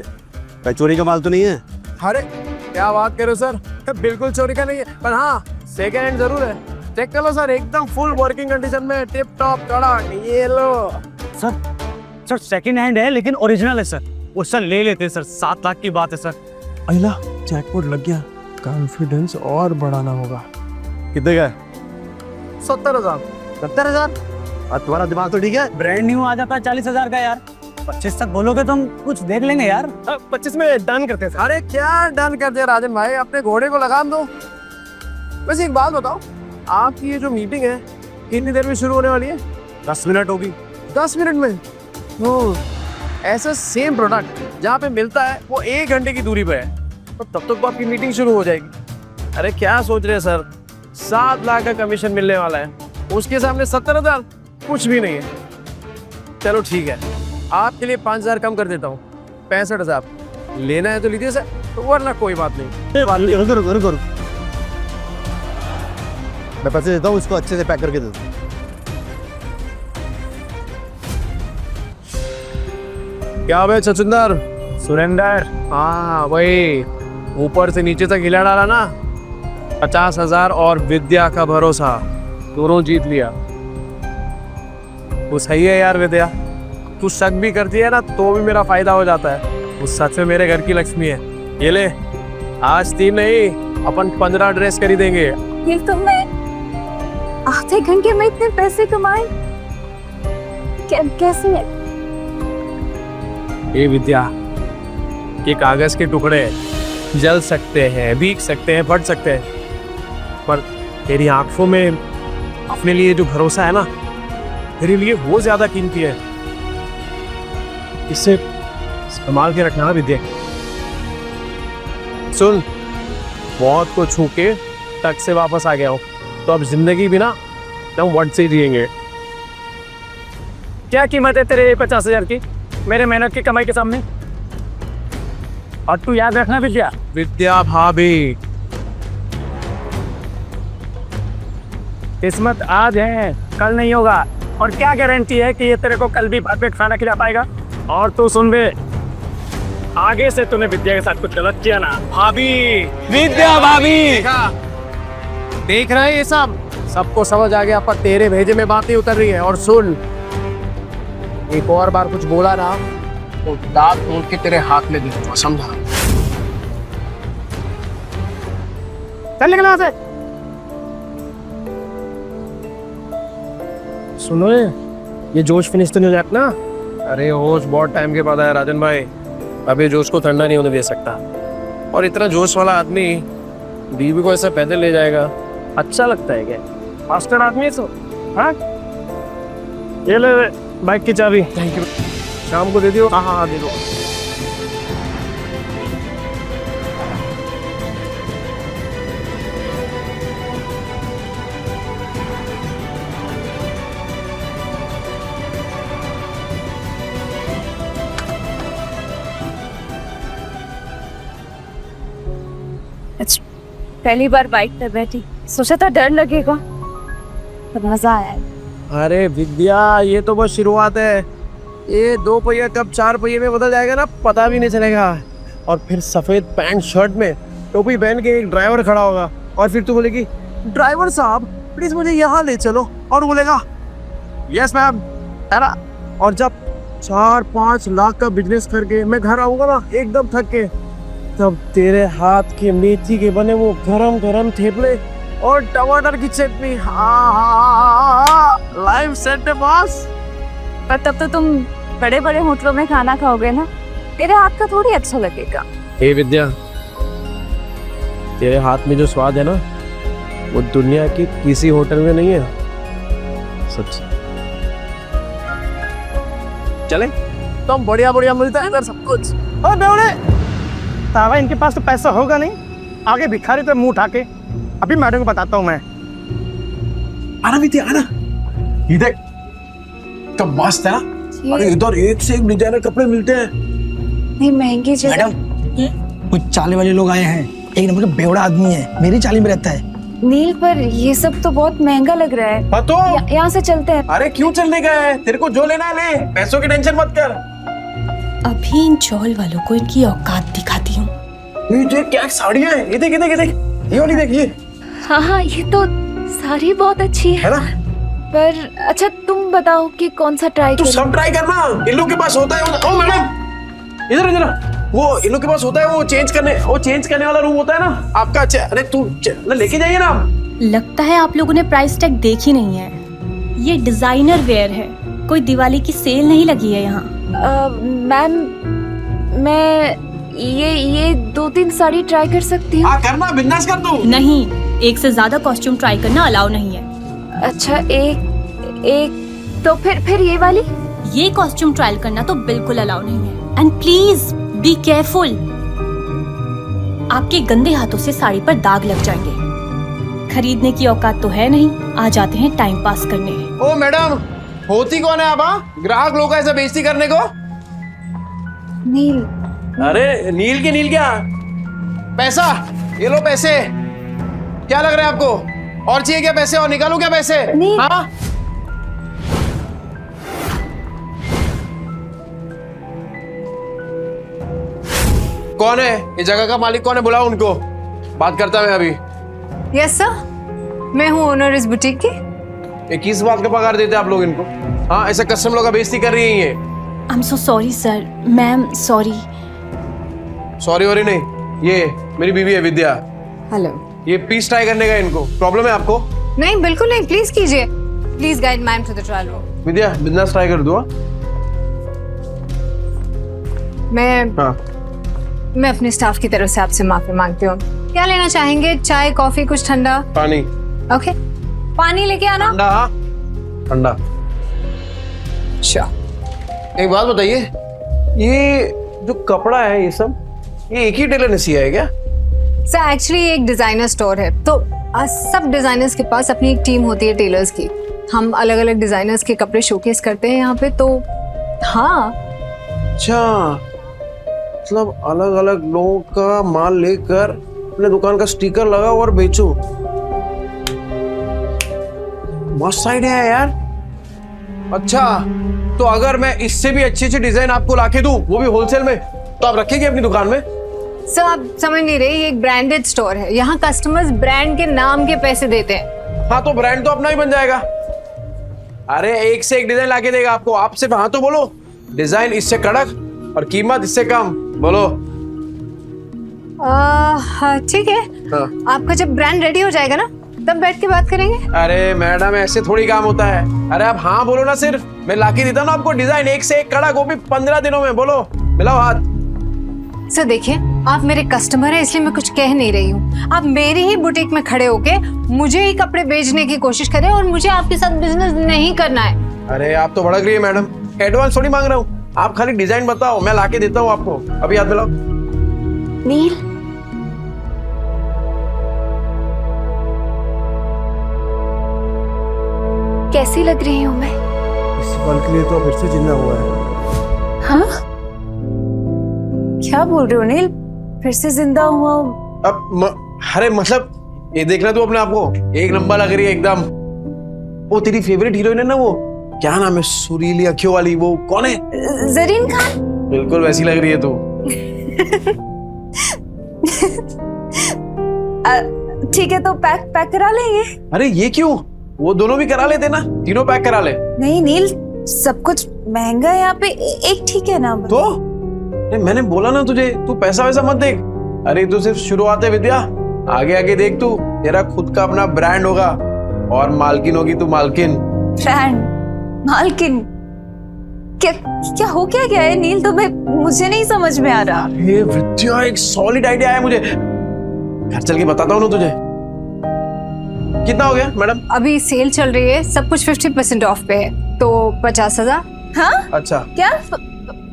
भाई चोरी का माल तो नहीं है? अरे क्या बात कर रहे हो सर, बिल्कुल चोरी का नहीं है, पर हाँ सेकेंड हैंड जरूर है। चेक कर लो सर, एकदम फुल वर्किंग कंडीशन में, टिप टॉप कड़क। ये लो सर सेकंड हैंड है लेकिन ओरिजिनल है सर। वो सर ले लेते हैं सर, 7 लाख की बात है सर। अहिला जैकपॉट लग गया, कॉन्फिडेंस और बढ़ाना होगा। कितने का 70,000। 70,000? तुम्हारा दिमाग तो ठीक है। ब्रांड न्यू आ जाता है 40,000 का यार। 25 तक बोलोगे तुम कुछ देख लेंगे यार। 25 में डन करते हैं। अरे क्या डन कर दिया राजन भाई, अपने घोड़े को लगाम दो। वैसे एक बात बताओ, आपकी ये जो मीटिंग है कितनी देर में शुरू होने वाली है? 10 मिनट होगी। 10 मिनट में? तो ऐसा सेम प्रोडक्ट जहाँ पे मिलता है वो 1 घंटे की दूरी पे है, तो तब तक तो आपकी मीटिंग शुरू हो जाएगी। अरे क्या सोच रहे हैं सर, 7 लाख का कमीशन मिलने वाला है, उसके सामने 70,000 कुछ भी नहीं है। चलो ठीक है, आपके लिए 5,000 कम कर देता हूँ, 65,000। लेना है तो लीजिए सर, तो वरना कोई बात नहीं। रुको। मैं पैसे देता हूँ, इसको अच्छे से पैक करके दे दो। क्या भाई छछुंदर? सुरेंदर। हाँ वही, ऊपर से नीचे तक हिला डाला ना। 50,000 और विद्या का भरोसा, दोनों जीत लिया। वो सही है यार विद्या, तू शक भी करती है ना तो भी मेरा फायदा हो जाता है। वो सच में मेरे घर की लक्ष्मी है। ये ले, आज 3 नहीं अपन 15 ड्रेस खरीदेंगे। ये तुमने आधे घंटे में इतने पैसे कमाए? कैसे? ये विद्या, ये कागज के टुकड़े जल सकते हैं, भीग सकते हैं, फट सकते हैं, पर तेरी आंखों में अपने लिए जो भरोसा है ना, तेरे लिए वो ज्यादा कीमती है। इसे संभाल के रखना विद्या। सुन, मौत को छू के तक से वापस आ गया हूँ, तो अब जिंदगी भी ना हम वट से ही जिएंगे। क्या कीमत है तेरे 50,000 की मेरे मेहनत की कमाई के सामने? और तू याद रखना विद्या। विद्या भाभी, किस्मत आज है कल नहीं होगा, और क्या गारंटी है कि ये तेरे को कल भी परफेक्ट खाना खिला पाएगा? और तू सुन बे, आगे से तूने विद्या के साथ कुछ गलत किया ना, भाभी, विद्या भाभी। देखा, देख रहे हैं ये सब, सबको समझ आ गया पर तेरे भेजे में बात नहीं उतर रही है। और सुन, एक और बार कुछ बोला ना तो दांत तोड़ के तेरे हाथ में दे दूंगा, समझा? चल निकल वहां से। सुनो, ये जोश फिनिश तो नहीं हो जाता ना? अरे होश बहुत टाइम के बाद आया राजन भाई, अभी जोश को ठंडा नहीं होने दे सकता। और इतना जोश वाला आदमी बीवी को ऐसा पैदल ले जाएगा, अच्छा लगता है क्या? मास्टर आदमी है सो। हाँ, ये ले बाइक की चाबी। Thank you. शाम को दे दियो। हाँ दे दो। पहली बार बाइक पर बैठी, सोचा था डर लगेगा, पर मजा आया। अरे विद्या, ये तो बस शुरुआत है। ये 2 पहिया कब 4 पहिए में बदल जाएगा ना, पता भी नहीं चलेगा। और फिर सफेद पैंट शर्ट में टोपी पहन के एक ड्राइवर खड़ा होगा, और फिर तू बोलेगी, ड्राइवर साहब प्लीज मुझे यहाँ ले चलो, और बोलेगा यस मैम, है ना? और जब 4-5 लाख का बिजनेस करके मैं घर आऊंगा ना एकदम थक के, तब तेरे हाथ के मेथी के बने वो गरम गरम थेपले और टमाटर की चटनी, लाइव सेट है बॉस। पर तब तो तुम बड़े बड़े होटलों में खाना खाओगे ना, तेरे हाथ का थोड़ी अच्छा लगेगा। हे विद्या, तेरे हाथ में जो स्वाद है ना, वो दुनिया के किसी होटल में नहीं है, सच। चले तो हम बढ़िया बढ़िया मिलता है इधर सब कुछ। और बेवड़े, तावा इनके पास तो पैसा होगा नहीं, आगे भिखारी तो मुंह उठा के। अभी मैडम को बताता हूँ मैं। आना विद्या, आना। ये देख, कब मस्त है ना। अरे इधर एक से एक डिजाइनर कपड़े मिलते हैं। नहीं महंगी जगह। मैडम, कुछ चाले वाले लोग आए हैं, एक नंबर का बेवड़ा आदमी है, मेरी चाली में रहता है। नील, पर ये सब तो बहुत महंगा लग रहा है। तो यहाँ से चलते हैं। अरे क्यों चलने का है, तेरे को जो लेना है ले, पैसों की टेंशन मत कर। अभी इन चौल वालों को इनकी औकात दिखाती हूँ। ये देख क्या साड़ियाँ हैं, ये देख ये देख ये देख, ये वाली देख, ये। हाँ, ये तो साड़ी बहुत अच्छी है ना? पर अच्छा तुम बताओ कि कौन सा ट्राई तू सब ट्राई करना, इन लोग के पास होता है। ओ मैडम, इधर इधर, वो इन लोग के पास होता है, वो चेंज करने वाला रूम होता है ना आपका। अरे तू लेके जाइए ना, लगता है आप लोगों ने प्राइस टैग देखी नहीं है। ये डिजाइनर वेयर है, कोई दिवाली की सेल नहीं लगी है यहाँ। मैम मैं ये 2-3 साड़ी ट्राई कर सकती हूँ? करना, बिंदास कर तू। नहीं, एक से ज्यादा कॉस्ट्यूम ट्राई करना अलाउ नहीं है। अच्छा एक तो फिर ये वाली? ये कॉस्ट्यूम ट्रायल करना तो बिल्कुल अलाउ नहीं है। एंड प्लीज बी केयरफुल, आपके गंदे हाथों से साड़ी पर दाग लग जाएंगे। खरीदने की औकात तो है नहीं, आ जाते हैं टाइम पास करने। ओ मैडम, होती कौन है आप? ग्राहक लोग का ऐसा बेइज्जती करने को? नील। अरे नील के नील क्या? पैसा, ये लो पैसे। क्या लग रहा है आपको? और चाहिए क्या पैसे? और निकालू क्या पैसे? नील। हाँ? कौन है ये जगह का मालिक? कौन है? बुलाओ उनको, बात करता मैं अभी। यस सर, मैं हूँ ओनर इस बुटीक की। ये किस बात का पगार देते आप लोग इनको? हाँ, ऐसे कस्टमर लोग का बेइज्जती कर रही है ये। I am so sorry sir. Ma'am sorry. Sorry worry नहीं, ये मेरी बीवी है विद्या। हेलो। ये पीस ट्राई करने का इनको प्रॉब्लम है आपको? नहीं बिल्कुल नहीं, प्लीज कीजिए। Please guide ma'am to the trial room. Vidya बिंदास ट्राई कर दो। मैं अपने स्टाफ की तरफ से आपसे माफी मांगती हूँ। क्या लेना चाहेंगे? चाय, कॉफी, कुछ ठंडा? पानी। ओके, पानी लेके आना। ठंडा? हाँ ठंडा। एक बात बताइए, ये जो कपड़ा है ये सब, ये एक ही टेलर ने सिया है क्या? सर एक्चुअली एक डिजाइनर स्टोर है, तो सब डिजाइनर्स के पास अपनी एक टीम होती है टेलर्स की। हम अलग अलग डिजाइनर्स के कपड़े शोकेस करते हैं यहाँ पे। तो हाँ। अच्छा, मतलब अलग अलग लोगों का माल लेकर अपने दुकान का स्टिकर लगा और बेचो। मस्त आइडिया है यार। अच्छा, तो अगर मैं इससे भी अच्छी अच्छी डिजाइन आपको लाके दूं, वो भी होलसेल में, तो आप रखेंगे अपनी दुकान में? सर आप समझ नहीं रहे, ये एक ब्रांडेड स्टोर है। यहाँ कस्टमर्स ब्रांड के नाम के पैसे देते हैं। हाँ, तो ब्रांड तो अपना ही बन जाएगा। अरे एक से एक डिजाइन लाके देगा आपको। आप सिर्फ हाँ तो बोलो, डिजाइन इससे कड़क और कीमत इससे कम। बोलो। ठीक है। हाँ। आपका जब ब्रांड रेडी हो जाएगा ना, तब बैठ के बात करेंगे। अरे मैडम, ऐसे थोड़ी काम होता है। अरे आप हाँ बोलो ना, सिर्फ मैं लाके देता हूँ ना आपको डिजाइन एक से एक कड़क, वो भी 15 दिनों में। बोलो, मिलाओ हाथ। सर देखिए, आप मेरे कस्टमर हैं इसलिए मैं कुछ कह नहीं रही हूँ। आप मेरी ही बुटीक में खड़े होके मुझे ही कपड़े बेचने की कोशिश करें और मुझे आपके साथ बिजनेस नहीं करना है। अरे आप तो भड़क रही है मैडम, एडवांस थोड़ी मांग रहा हूँ। आप खाली डिजाइन बताओ, मैं लाके देता हूँ आपको। अभी हाथ मिलाओ। नील, कैसी लग रही हूँ मैं? इस पल के लिए तो फिर से जिंदा हुआ है। हाँ? क्या बोल रहे हो नील? फिर से जिंदा हुआ हूँ? अरे मतलब ये देखना तू अपने आप को, एक नंबर लग रही है एकदम। वो तेरी फेवरेट हीरोइन है ना, वो क्या नाम है, सुरीली अखियों वाली, वो कौन है? जरीन खान। बिल्कुल वैसी लग रही है तू। ठीक है, तो पैक करा लेंगे। अरे ये क्यों? वो दोनों भी करा लेते ना, तीनों पैक करा ले। नहीं नील, सब कुछ महंगा है यहाँ पे, एक ठीक है ना? तो मैंने बोला ना तुझे, तू पैसा वैसा मत देख। अरे तू सिर्फ शुरुआत है विद्या, आगे आगे देख तू, तेरा खुद का अपना ब्रांड होगा और मालकिन होगी तू, मालकिन। ब्रांड? मालकिन? क्या हो क्या गया है नील? तो मुझे नहीं समझ में आ रहा। ये विद्या, एक सॉलिड आइडिया है मुझे, घर चल के बताता हूँ ना तुझे। कितना हो गया मैडम? अभी सेल चल रही है, सब कुछ 50% ऑफ पे है, तो 50,000। हाँ? अच्छा। क्या?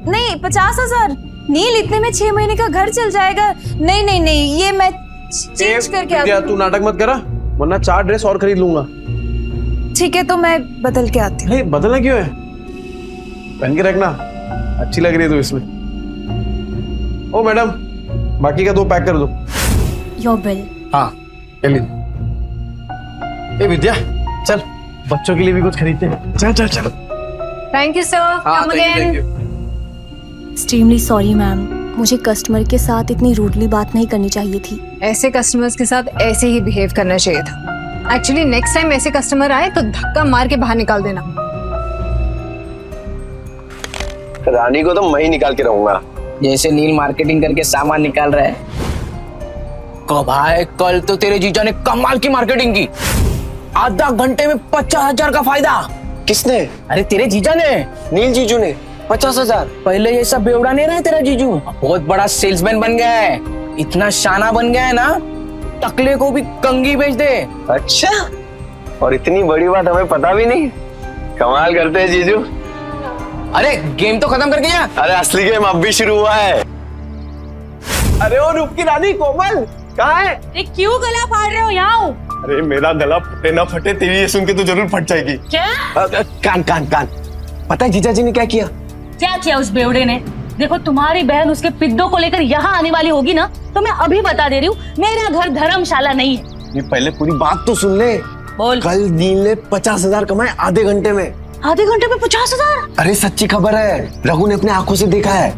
नहीं, 50,000 नील, इतने में 6 महीने का घर चल जाएगा। नहीं नहीं नहीं, ये मैं चेंज करके विद्या, तू नाटक मत करा, वरना 4 ड्रेस और खरीद लूंगा। ठीक है, तो मैं बदल के आती हूँ। बदलना क्यों है? पहन के रखना, अच्छी लग रही है तू इसमें। ओ मैडम, बाकी का 2 पैक कर दो। Your bill. हाँ, ए विद्या, चल बच्चों के लिए भी कुछ खरीदते हैं। चल चल चल। Thank you sir, come again. Extremely sorry ma'am, मुझे कस्टमर के साथ इतनी रूडली बात नहीं करनी चाहिए थी। ऐसे कस्टमर्स के साथ ऐसे ही बिहेव करना चाहिए था। एक्चुअली नेक्स्ट टाइम ऐसे कस्टमर आए तो धक्का मार के बाहर निकाल देना। रानी को तो मैं ही निकाल के रहूंगा। जैसे नील मार्केटिंग करके सामान निकाल रहा है, भाई कल तो तेरे जीजा ने कमाल की मार्केटिंग की, आधा घंटे में 50,000 का फायदा। किसने? अरे तेरे जीजा ने, नील जीजू ने 50,000। पहले ये सब बेवड़ा नहीं रहा तेरा जीजू, बहुत बड़ा सेल्समैन बन गया है, इतना शाना बन गया है ना, टकले को भी कंगी बेच दे। अच्छा, और इतनी बड़ी बात हमें पता भी नहीं। कमाल करते हैं जीजू। अरे गेम तो खत्म कर गया। अरे असली गेम अब भी शुरू हुआ है। अरे ओ रूप की रानी कोमल कहाँ है? अरे क्यों गला फाड़ रहे हो? यहाँ हूँ। अरे मेरा गला फटे ना फटे, तेरी ये सुन के तो जरूर फट जाएगी। क्या? कान कान कान। पता है जीजा जी ने क्या किया? क्या किया उस बेवड़े ने? देखो तुम्हारी बहन उसके पिद्दों को लेकर यहाँ आने वाली होगी ना, तो मैं अभी बता दे रही हूँ, मेरा घर धर्मशाला नहीं है। ये पहले पूरी बात तो सुन ले। बोल। कल नील ने 50,000 कमाए आधे घंटे में। आधे घंटे में 50,000? अरे सच्ची खबर है, रघु ने अपने आंखों से देखा है।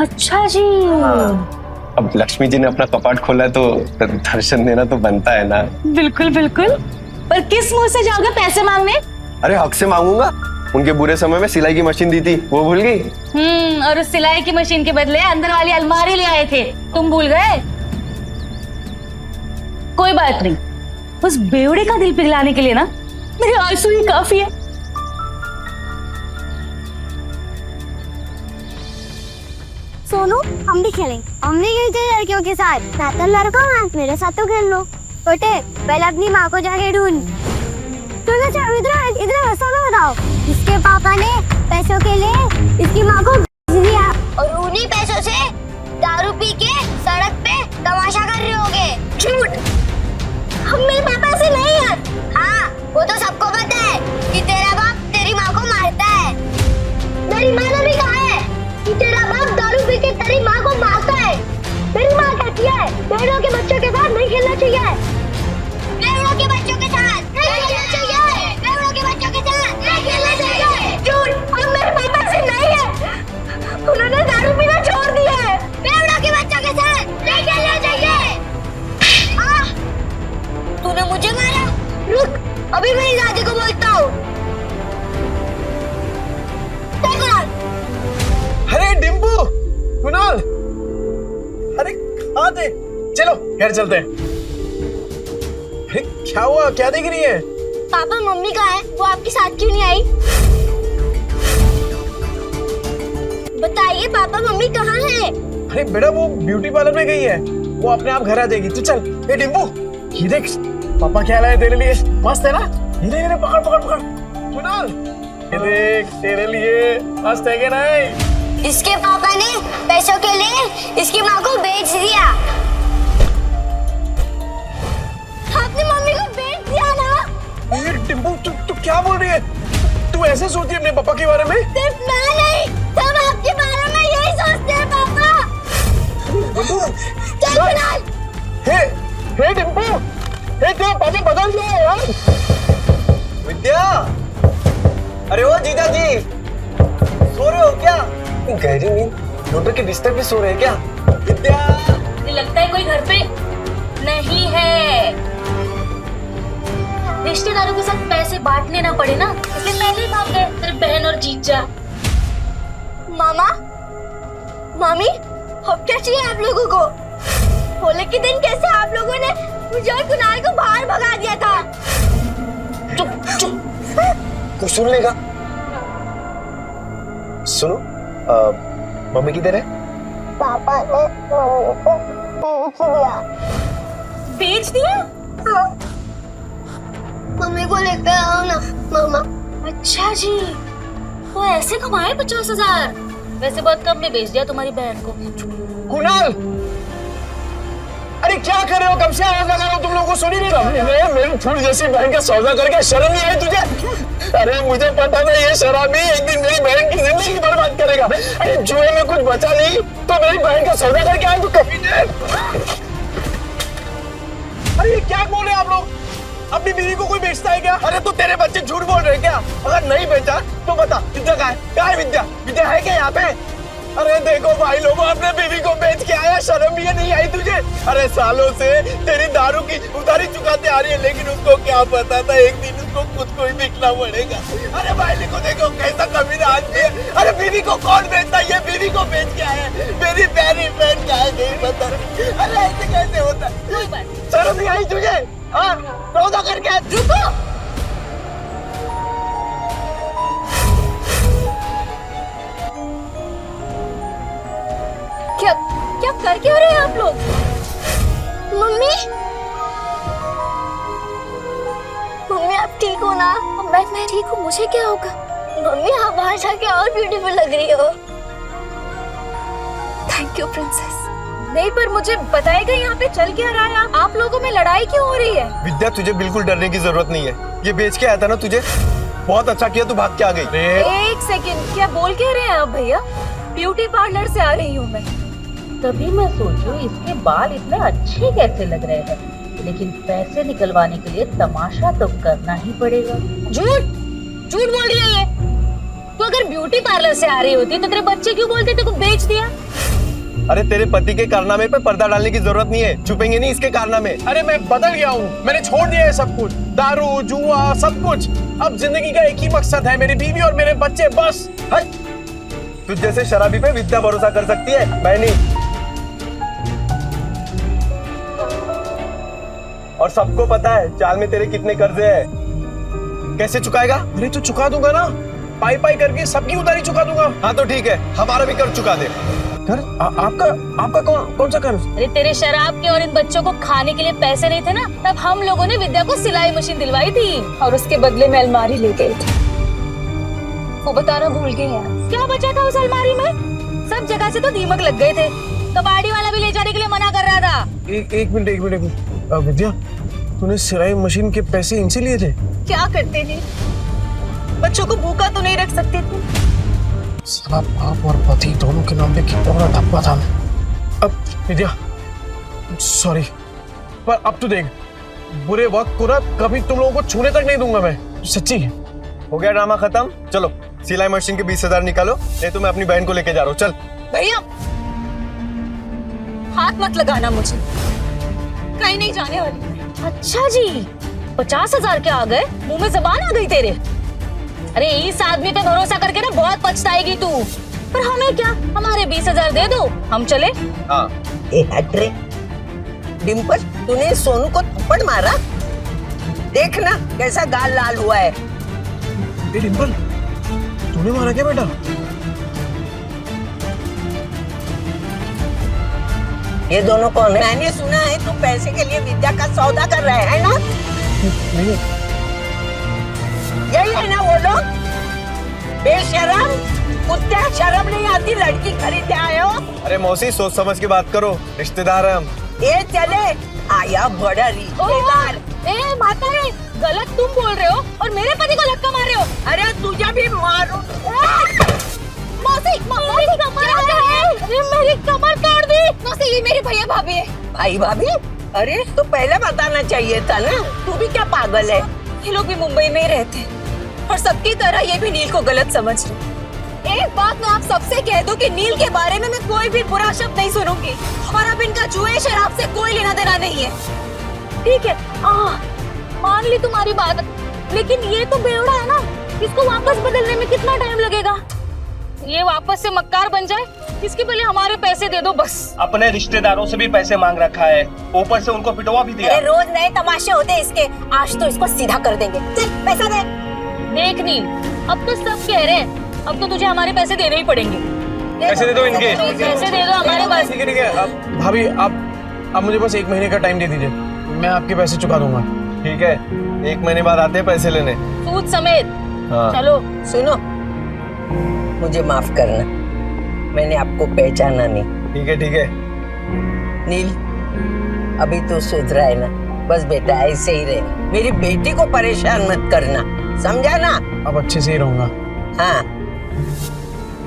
अच्छा जी। अब लक्ष्मी जी ने अपना कपाट खोला तो दर्शन देना तो बनता है ना। बिल्कुल बिल्कुल, पर किस मुंह से जाओगे पैसे मांगने? अरे हक से मांगूंगा, उनके बुरे समय में सिलाई की मशीन दी थी, वो भूल गई? और उस सिलाई की मशीन के बदले अंदर वाली अलमारी ले आए थे, तुम भूल गए? कोई बात नहीं, उस बेवड़े का दिल पिघलाने के लिए ना मेरे आंसू ही काफी है। सोनू, हम भी खेलेंगे। हम नहीं खेलते लड़कियों के साथ। मैं तो लड़का हूँ, मेरे साथ तो खेल लो। छोटे, पहले अपनी माँ को जाके ढूंढ। इधर हंसो ना, बताओ। इसके पापा ने पैसों के लिए इसकी माँ को दिया, और उन्हीं पैसों से दारू पी के सड़क पे तमाशा कर रहे होगे। झूठ। हम मेरे पापा से नहीं है। हाँ, वो तो सबको पता है कि तेरा बाप तेरी माँ को मारता है। मेरी माँ ने भी कहा है कि तेरा बाप दारू पी के तेरी माँ को मारता है। मेरी माँ कहती है बेड़ों के बच्चों के साथ नहीं खेलना चाहिए। बेड़ों के बच्चों के साथ नहीं खेलना चाहिए। बेड़ों के बच्चों के साथ नहीं खेलना चाहिए। झूठ। हम मेरे पापा से नहीं है, उन्होंने दारू पीना छोड़ दिया है। बेड़ों के बच्चों के साथ नहीं खेलना चाहिए। तूने मुझे मारा? रुक, अभी मेरी दादी को बोलता हूँ। अरे डिम्पू, कुणाल, अरे कहाँ थे? चलो घर चलते हैं। अरे क्या हुआ, क्या देख रही है? पापा मम्मी कहाँ है? वो आपके साथ क्यों नहीं आई? बताइए पापा मम्मी कहाँ है? अरे बेटा वो ब्यूटी पार्लर में गई है, वो अपने आप घर आ जाएगी। तू चल। ए डिम्पू, ये देख पापा क्या लाए तेरे लिए, मस्त है ना? ये पकड़ पकड़ पकड़। कुणाल, ये देख तेरे लिए, मस्त है कि नहीं? इसके पापा ने पैसों के लिए इसकी माँ को बेच दिया। आपने मम्मी को बेच दिया ना? ये डिम्पू, तू क्या बोल रही है? तू ऐसे सोचती है अपने पापा के बारे में? सिर्फ मैं नहीं, सब आपके बारे में यही सोचते हैं पापा। चल कुणाल। हे डिम्पू, हे तेरा पापा बदल गया है यार। विद्या, अरे ओ जीजा जी, सो रहे हो क्या? गहरी नींद, डॉक्टर के बिस्तर पे सो रहे हैं क्या? विद्या, मुझे लगता है कोई घर पे नहीं है। रिश्तेदारों के साथ पैसे बांटने ना पड़े ना, इसलिए पहले ही भाग गए तेरे बहन और जीजा। मामा, मामी, अब क्या चाहिए आप लोगों को? होली के दिन कैसे आप लोगों ने मुझे और कुणाल को बाहर भगा दिया था? चुप चुप, कुछ सुन लेगा। सुनो, मम्मी किधर है? पापा ने मम्मी को बेच दिया। बेच दिया? हाँ। मम्मी को लेकर आओ ना मामा। अच्छा जी, वो ऐसे कमाए 50,000? वैसे बहुत कम में बेच दिया तुम्हारी बहन को। कुणाल, अरे क्या कर रहे हो? कब से आवाज लगा रहा हूँ, तुम लोगों को सुनी नहीं रहा? मेरी फूल जैसी बहन का सौदा करके शर्म नहीं आई तुझे? अरे मुझे पता था ये शराबी एक दिन मेरी बहन की जिंदगी बर्बाद करेगा। अरे जुए में कुछ बचा नहीं तो मेरी बहन का सौदा करके आए तो कभी नहीं। अरे ये क्या बोल रहे हैं आप लोग? अपनी बीवी को कोई बेचता है क्या? अरे तो तेरे बच्चे झूठ बोल रहे हैं क्या? अगर नहीं बेचा तो बता, विद्या कहाँ है? कहाँ है विद्या? विद्या है क्या यहाँ पे? अरे देखो भाई लोगों, अपने बीवी को बेच के आया, शर्म भी नहीं आई तुझे? अरे सालों से तेरी दारू की उधारी चुकाते आ रही है, लेकिन उसको क्या पता था एक दिन उसको खुद को ही बिकना पड़ेगा। अरे भाई को देखो कैसा कमीना आदमी है। अरे बीवी को कौन बेचता है? ये बीवी को बेच के आया, मेरी प्यारी बहन का है, नहीं पता। अरे ऐसे कैसे होता है? शर्म नहीं आई तुझे? हाँ, सौदा करके रुको। क्या क्या कर क्यों रहे हैं आप लोग? मम्मी मम्मी आप ठीक हो ना? मैं ठीक हूँ, मुझे क्या होगा? मम्मी आप बाहर जाके और ब्यूटीफुल लग रही हो। Thank you princess. नहीं पर मुझे बताएगा यहाँ पे चल क्या रहा है? आप लोगों में लड़ाई क्यों हो रही है? विद्या तुझे बिल्कुल डरने की जरूरत नहीं है, ये बेच के आया था ना तुझे, बहुत अच्छा किया तू भाग के आ गई। एक सेकंड, क्या बोल के रहे हैं आप भैया? ब्यूटी पार्लर से आ रही हूँ मैं। तभी मैं सोचूं इसके बाल इतने अच्छे कैसे लग रहे हैं, लेकिन पैसे निकलवाने के लिए तमाशा तो करना ही पड़ेगा। झूठ झूठ बोल रही है ये। तो अगर ब्यूटी पार्लर से आ रही होती तो तेरे बच्चे क्यों बोलते तेरे को बेच दिया? अरे तेरे पति के कारनामे पे पर्दा डालने की जरूरत नहीं है, छुपेंगे नहीं इसके कारनामे। अरे मैं बदल गया हूँ, मैंने छोड़ दिया है सब कुछ, दारू जुआ सब कुछ। अब जिंदगी का एक ही मकसद है, मेरी बीवी और मेरे बच्चे, बस। तुझ जैसे शराबी पे विद्या भरोसा कर सकती है, मैं नहीं। और सबको पता है चाल में तेरे कितने कर्जे हैं, कैसे चुकाएगा? अरे तो चुका दूंगा ना, पाई पाई करके सबकी उधारी चुका दूंगा। हाँ तो ठीक है, हमारा भी कर्ज चुका दे। कर आपका कौन सा कर्ज? अरे तेरे शराब के और इन बच्चों को खाने के लिए पैसे नहीं थे ना, तब हम लोगों ने विद्या को सिलाई मशीन दिलवाई थी और उसके बदले में अलमारी ले गए थे। वो बताना भूल गए हैं। क्या बचा था उस अलमारी में? सब जगह से तो दीमक लग गए थे, कबाड़ी वाला भी ले जाने के लिए मना कर रहा था। एक मिनट विद्या, तूने सिलाई मशीन के पैसे इनसे लिए थे? क्या करते थे? बच्चों को भूखा तो नहीं रख सकते थे। साला बाप और पति दोनों के नाम पे कितना बड़ा धब्बा था मैं। अब विद्या सॉरी, पर अब तो देख, बुरे वक्त को ना कभी तुम लोगों को छूने तक नहीं दूंगा मैं, सच्ची। हो गया ड्रामा खत्म, चलो सिलाई मशीन के 20,000 निकालो, नहीं तो मैं अपनी बहन को लेके जा रहा हूँ। चल भैया हाथ मत लगाना मुझे, कहीं नहीं जाने वाली। अच्छा जी, 50,000 के आ गए, मुंह में जबान आ गई तेरे। अरे इस आदमी पे भरोसा करके ना बहुत पछताएगी तू। पर हमें क्या, हमारे 20,000 दे दो, हम चले। हाँ। डिम्पल, तूने सोनू को थप्पड़ मारा? देखना कैसा गाल लाल हुआ है। डिम्पल, तूने मारा क्या बेटा? ये दोनों कौन है? मैंने सुना है तू पैसे के लिए विद्या का सौदा कर रहा है ना? नहीं। यही है ना वो लोग? बेशरम, कुत्ते, शर्म नहीं आती, लड़की खरीदने आए हो? अरे मौसी सोच समझ के बात करो, रिश्तेदार है हम। ये चले आया बड़ा रिश्तेदार। ए माता रे, गलत तुम बोल रहे हो और मेरे पति को धक्का मार रहे हो। अरे तुझे भी मारो। मौसी, मेरी कमर अरे मेरी कमर तोड़ दी। मौसी, ये मेरे भैया भाभी है। भाई भाभी? अरे तो पहले बताना चाहिए था ना, तू भी क्या पागल है? ये लोग भी मुंबई में ही रहते हैं और सबकी तरह ये भी नील को गलत समझ रहे। एक बात मैं आप सबसे कह दूं कि नील के बारे में मैं कोई भी बुरा शब्द नहीं सुनूंगी और अब इनका जुए शराब से कोई लेना देना नहीं है। ठीक है, मान ली तुम्हारी बात, लेकिन ये तो बेवड़ा है ना, इसको वापस बदलने में कितना टाइम लगेगा? ये वापस से मक्कार बन जाए, इसके पहले हमारे पैसे दे दो बस। अपने रिश्तेदारों से भी पैसे मांग रखा है, ऊपर से उनको पिटवा भी दिया। अरे रोज नए तमाशे होते हैं इसके, आज तो इसको सीधा कर देंगे। चल पैसा दे। देख नील, अब तो सब कह रहे हैं, अब तो तुझे हमारे पैसे देने ही पड़ेंगे। पैसे दे दो इनके। पैसे दे दो हमारे पास। ठीक है। अब भाभी आप मुझे बस 1 महीने का टाइम दे दीजिए, मैं आपके पैसे चुका दूंगा। ठीक है, 1 महीने बाद आते हैं पैसे लेने, सूद समेत। हाँ। चलो। सुनो, मुझे माफ करना, मैंने आपको पहचाना नहीं। ठीक है। नील, अभी तो सुधरा है ना, बस बेटा ऐसे ही रहे, मेरी बेटी को परेशान मत करना, समझा ना? अब अच्छे से ही रहूंगा। हाँ।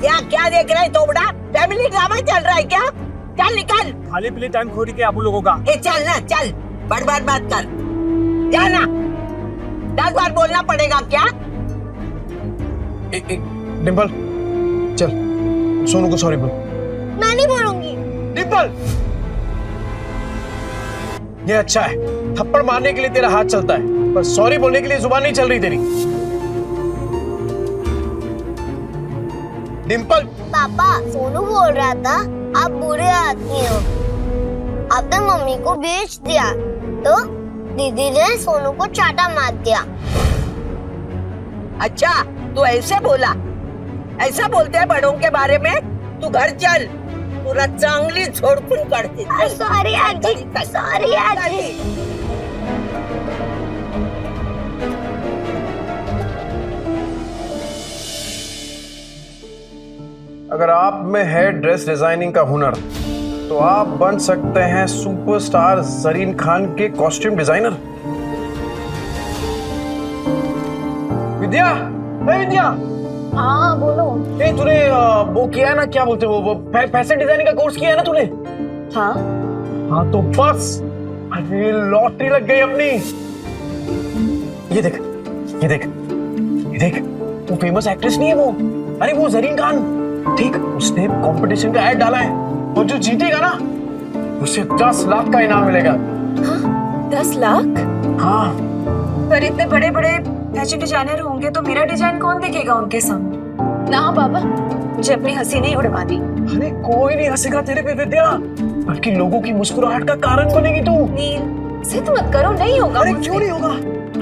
क्या देख रहा है तोबड़ा? फैमिली ड्रामा चल रहा है क्या? चल निकल। खाली पीली टाइम खोरी के आप लोगों का। चल ना, चल, बर्बाद बात कर, जाना। 10 बार बोलना पड़ेगा क्या? डिम्पल चल, सोनू को सॉरी बोल। मैं नहीं बोलूंगी। डिम्पल, ये अच्छा है, थप्पड़ मारने के लिए तेरा हाथ चलता है, पर सॉरी बोलने के लिए जुबान नहीं चल रही तेरी। डिम्पल। पापा, सोनू बोल रहा था आप बुरे आदमी हो, आपने मम्मी को बेच दिया तो दीदी ने सोनू को चाटा मार दिया। अच्छा तू ऐसे बोला, ऐसा बोलते हैं बड़ों के बारे में। तू घर चल, पूरा चांगली झोड़फून करते। सॉरी आजी, सॉरी आजी। अगर आप में है ड्रेस डिजाइनिंग का हुनर तो आप बन सकते हैं सुपरस्टार जरीन खान के कॉस्ट्यूम डिजाइनर। विद्या, है विद्या। हाँ बोलो। ए तूने वो किया है ना, क्या बोलते हैं वो फैशन डिजाइनिंग का कोर्स किया है ना तूने? हाँ हाँ तो बस अरे लॉटरी लग गई अपनी। ये देख, ये देख, ये देख, वो फेमस एक्ट्रेस नहीं है वो, अरे वो जरीन खान, ठीक, उसने कंपटीशन का ऐड डाला है और जो जीतेगा ना उसे 10 लाख का इनाम मिलेगा। हाँ, 10 लाख? हाँ। पर इतने बड़े बड़े फैशन डिजाइनर होंगे तो मेरा डिजाइन कौन देखेगा उनके सामने? ना बाबा, मुझे अपनी हंसी नहीं उड़वानी। अरे कोई नहीं हंसेगा तेरे पे विद्या, बल्कि लोगों की मुस्कुराहट का कारण बनेगी तू। नील, जिद मत करो, नहीं होगा। अरे क्यों नहीं होगा?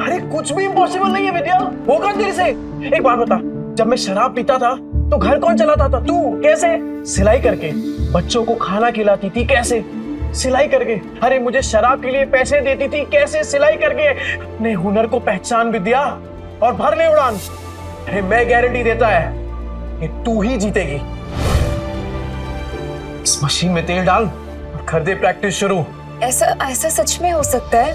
अरे कुछ भी इम्पॉसिबल नहीं है विद्या, होगा तेरे से। एक बात बता, जब मैं शराब पीता था तो घर कौन चलाता था? तू। कैसे? सिलाई करके। बच्चों को खाना खिलाती थी, कैसे? सिलाई करके। अरे मुझे शराब के लिए पैसे देती थी, कैसे? सिलाई करके। अपने हुनर को पहचान विद्या और भर ले उड़ान। अरे मैं गारंटी देता है कि तू ही जीतेगी। इस मशीन में तेल डाल और कर दे प्रैक्टिस शुरू। ऐसा सच में हो सकता है?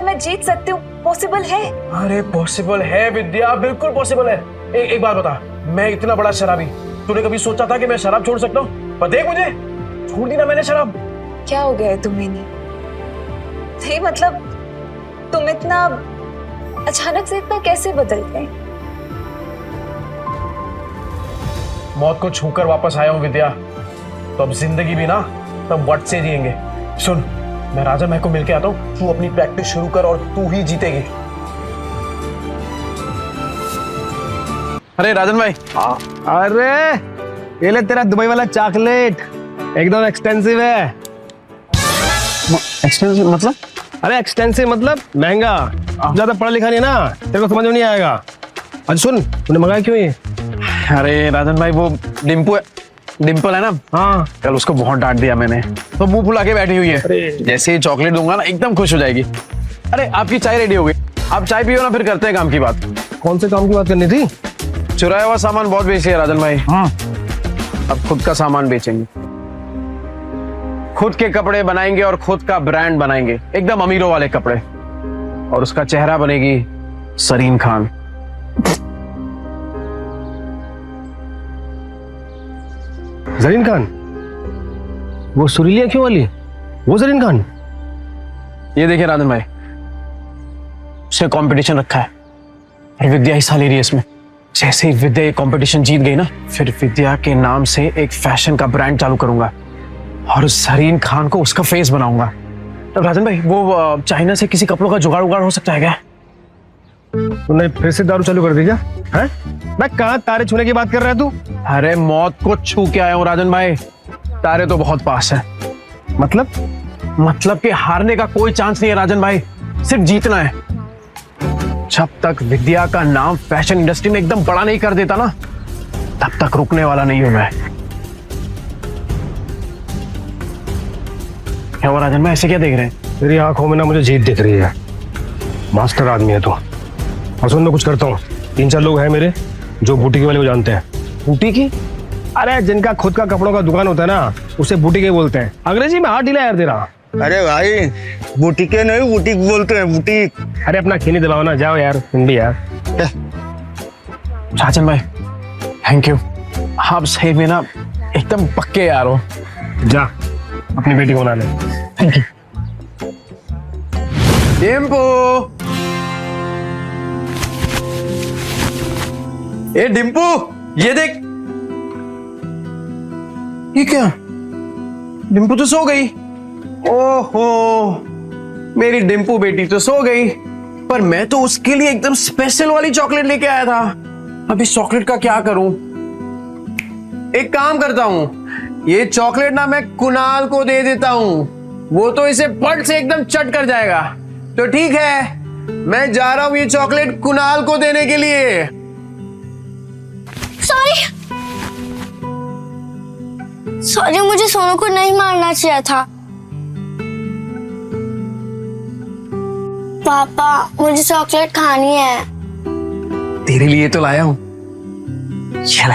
मैं जीत सकती हूँ? पॉसिबल है? अरे पॉसिबल है विद्या, बिल्कुल पॉसिबल है। एक बात बता, मैं इतना बड़ा शराबी, तूने कभी सोचा था कि मैं शराब छोड़ सकता हूँ? पर देख मुझे, छोड़ दी ना मैंने शराब। क्या हो गया है तुम्हें? नहीं मतलब तुम इतना अचानक से इतना कैसे बदल गए? मौत को छूकर वापस आया हूँ विद्या, तो अब जिंदगी भी ना तब वट से जिएंगे। सुन, मैं राजन भाई को मिलके आता हूँ, तू अपनी प्रैक्टिस शुरू कर और तू ही जीतेगी। अरे राजन भाई। अरे ये ले तेरा दुबई वाला चॉकलेट, एकदम एक्सपेंसिव है। एक्सपेंसिव मतलब? अरे एक्सपेंसिव मतलब महंगा। ज्यादा पढ़ा लिखा नहीं ना, तेरे को समझ में नहीं आएगा। अच्छा सुन, तूने मंगाया क्यों ये? अरे राजन भाई, वो डिम्पल है ना, हाँ, कल उसको बहुत डांट दिया मैंने, तो मुंह फुला के बैठी हुई है। जैसे ही चॉकलेट दूंगा ना एकदम खुश हो जाएगी। अरे आपकी चाय रेडी हो गई, आप चाय पियो ना, फिर करते हैं काम की बात। कौन से काम की बात करनी थी? चुराया हुआ सामान बहुत बेची है राजन भाई। हाँ, अब खुद का सामान बेचेंगे, खुद के कपड़े बनाएंगे और खुद का ब्रांड बनाएंगे, एकदम अमीरों वाले कपड़े, और उसका चेहरा बनेगी जरीन खान। जरीन खान? वो सुरीली आंखों वाली, वो जरीन खान? ये देखिए राजन भाई, उसने कंपटीशन रखा है और विद्या हिस्सा ले रही है इसमें। जैसे ही विद्या ये कंपटीशन जीत गई ना, फिर विद्या के नाम से एक फैशन का ब्रांड चालू करूंगा और जरीन खान को उसका फेस बनाऊंगा। तो राजन भाई, वो चाइना से किसी कपड़ों का जुगाड़ उगाड़ हो सकता है क्या? तूने फिर से दारू चालू कर दी क्या? हैं? मैं कहाँ तारे छूने की बात कर रहा है तू? अरे मौत को छू के आया हूँ राजन भाई, तारे तो बहुत पास है। मतलब कि हारने का कोई चांस नहीं है राजन भाई, सिर्फ जीतना है। जब तक विद्या का नाम फैशन इंडस्ट्री में एकदम बड़ा नहीं कर देता ना, तब तक रुकने वाला नहीं हूं मैं। क्या हुआ राजन भाई, ऐसे क्या देख रहे हैं? तेरी आंखों में ना मुझे जीत दिख रही है। मास्टर आदमी है तू। और सुन, मैं कुछ करता हूँ, 3-4 लोग हैं मेरे जो बुटीक वाले को जानते हैं। बुटीक? अरे जिनका खुद का कपड़ों का दुकान होता है ना, उसे बुटीक ही बोलते हैं। अंग्रेजी में हाथ ढीला यार तेरा। अरे भाई, बुटीके नहीं बुटीक बोलते हैं, बुटीक। अरे अपना खीनी दिलाओ ना, जाओ यार हिंदी यार। राजन भाई थैंक यू, आप सही में ना एकदम पक्के यार हो। जा अपनी बेटी को बना ले। Thank you. डिम्पू, ए डिम्पू, ये देख। ये क्या? डिम्पू तो सो गई। ओहो, मेरी डिम्पू बेटी तो सो गई, पर मैं तो उसके लिए एकदम स्पेशल वाली चॉकलेट लेके आया था। अब इस चॉकलेट का क्या करूं? एक काम करता हूं, ये चॉकलेट ना मैं कुणाल को दे देता हूँ, वो तो इसे पट से एकदम चट कर जाएगा। तो ठीक है, मैं जा रहा हूँ ये चॉकलेट कुणाल को देने के लिए। सॉरी, मुझे सोनू को नहीं मारना चाहिए था। पापा, मुझे चॉकलेट खानी है। तेरे लिए तो लाया हूँ। चल।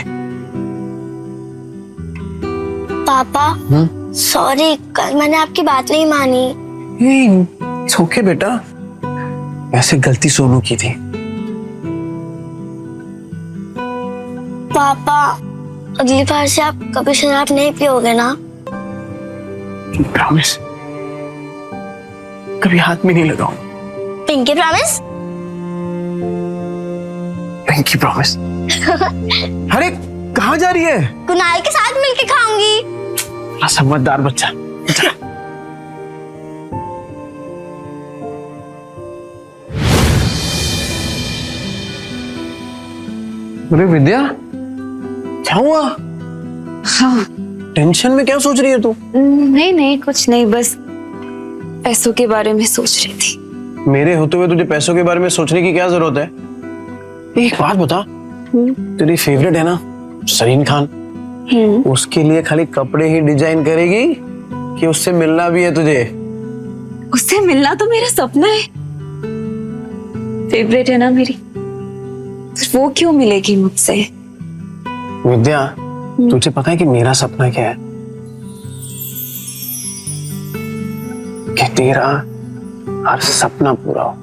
पापा, सॉरी, कल मैंने आपकी बात नहीं मानी। इट्स ओके बेटा, वैसे गलती सोनू की थी। पापा, अगली बार से आप कभी शराब नहीं पियोगे ना? प्रॉमिस, कभी हाथ में नहीं लगाऊं। Pinky promise? Pinky promise. अरे कहाँ जा रही है? कुणाल के साथ मिलके खाऊंगी। बड़ा समझदार बच्चा। अरे विद्या, क्या हुआ? हाँ, टेंशन में क्या सोच रही है तू? नहीं नहीं, कुछ नहीं, बस पैसों के बारे में सोच रही थी। मेरे होते हुए तुझे पैसों के बारे में सोचने की क्या जरूरत है? एक बात बता, तेरी फेवरेट है ना सरीन खान, उसके लिए खाली कपड़े ही डिजाइन करेगी कि उससे मिलना भी है तुझे? उससे मिलना तो मेरा सपना है, फेवरेट है ना मेरी, फिर वो क्यों मिलेगी मुझसे? विद्या, तुझे पता है कि मेरा सपना क्या है? कि तेरा हर सपना पूरा हो।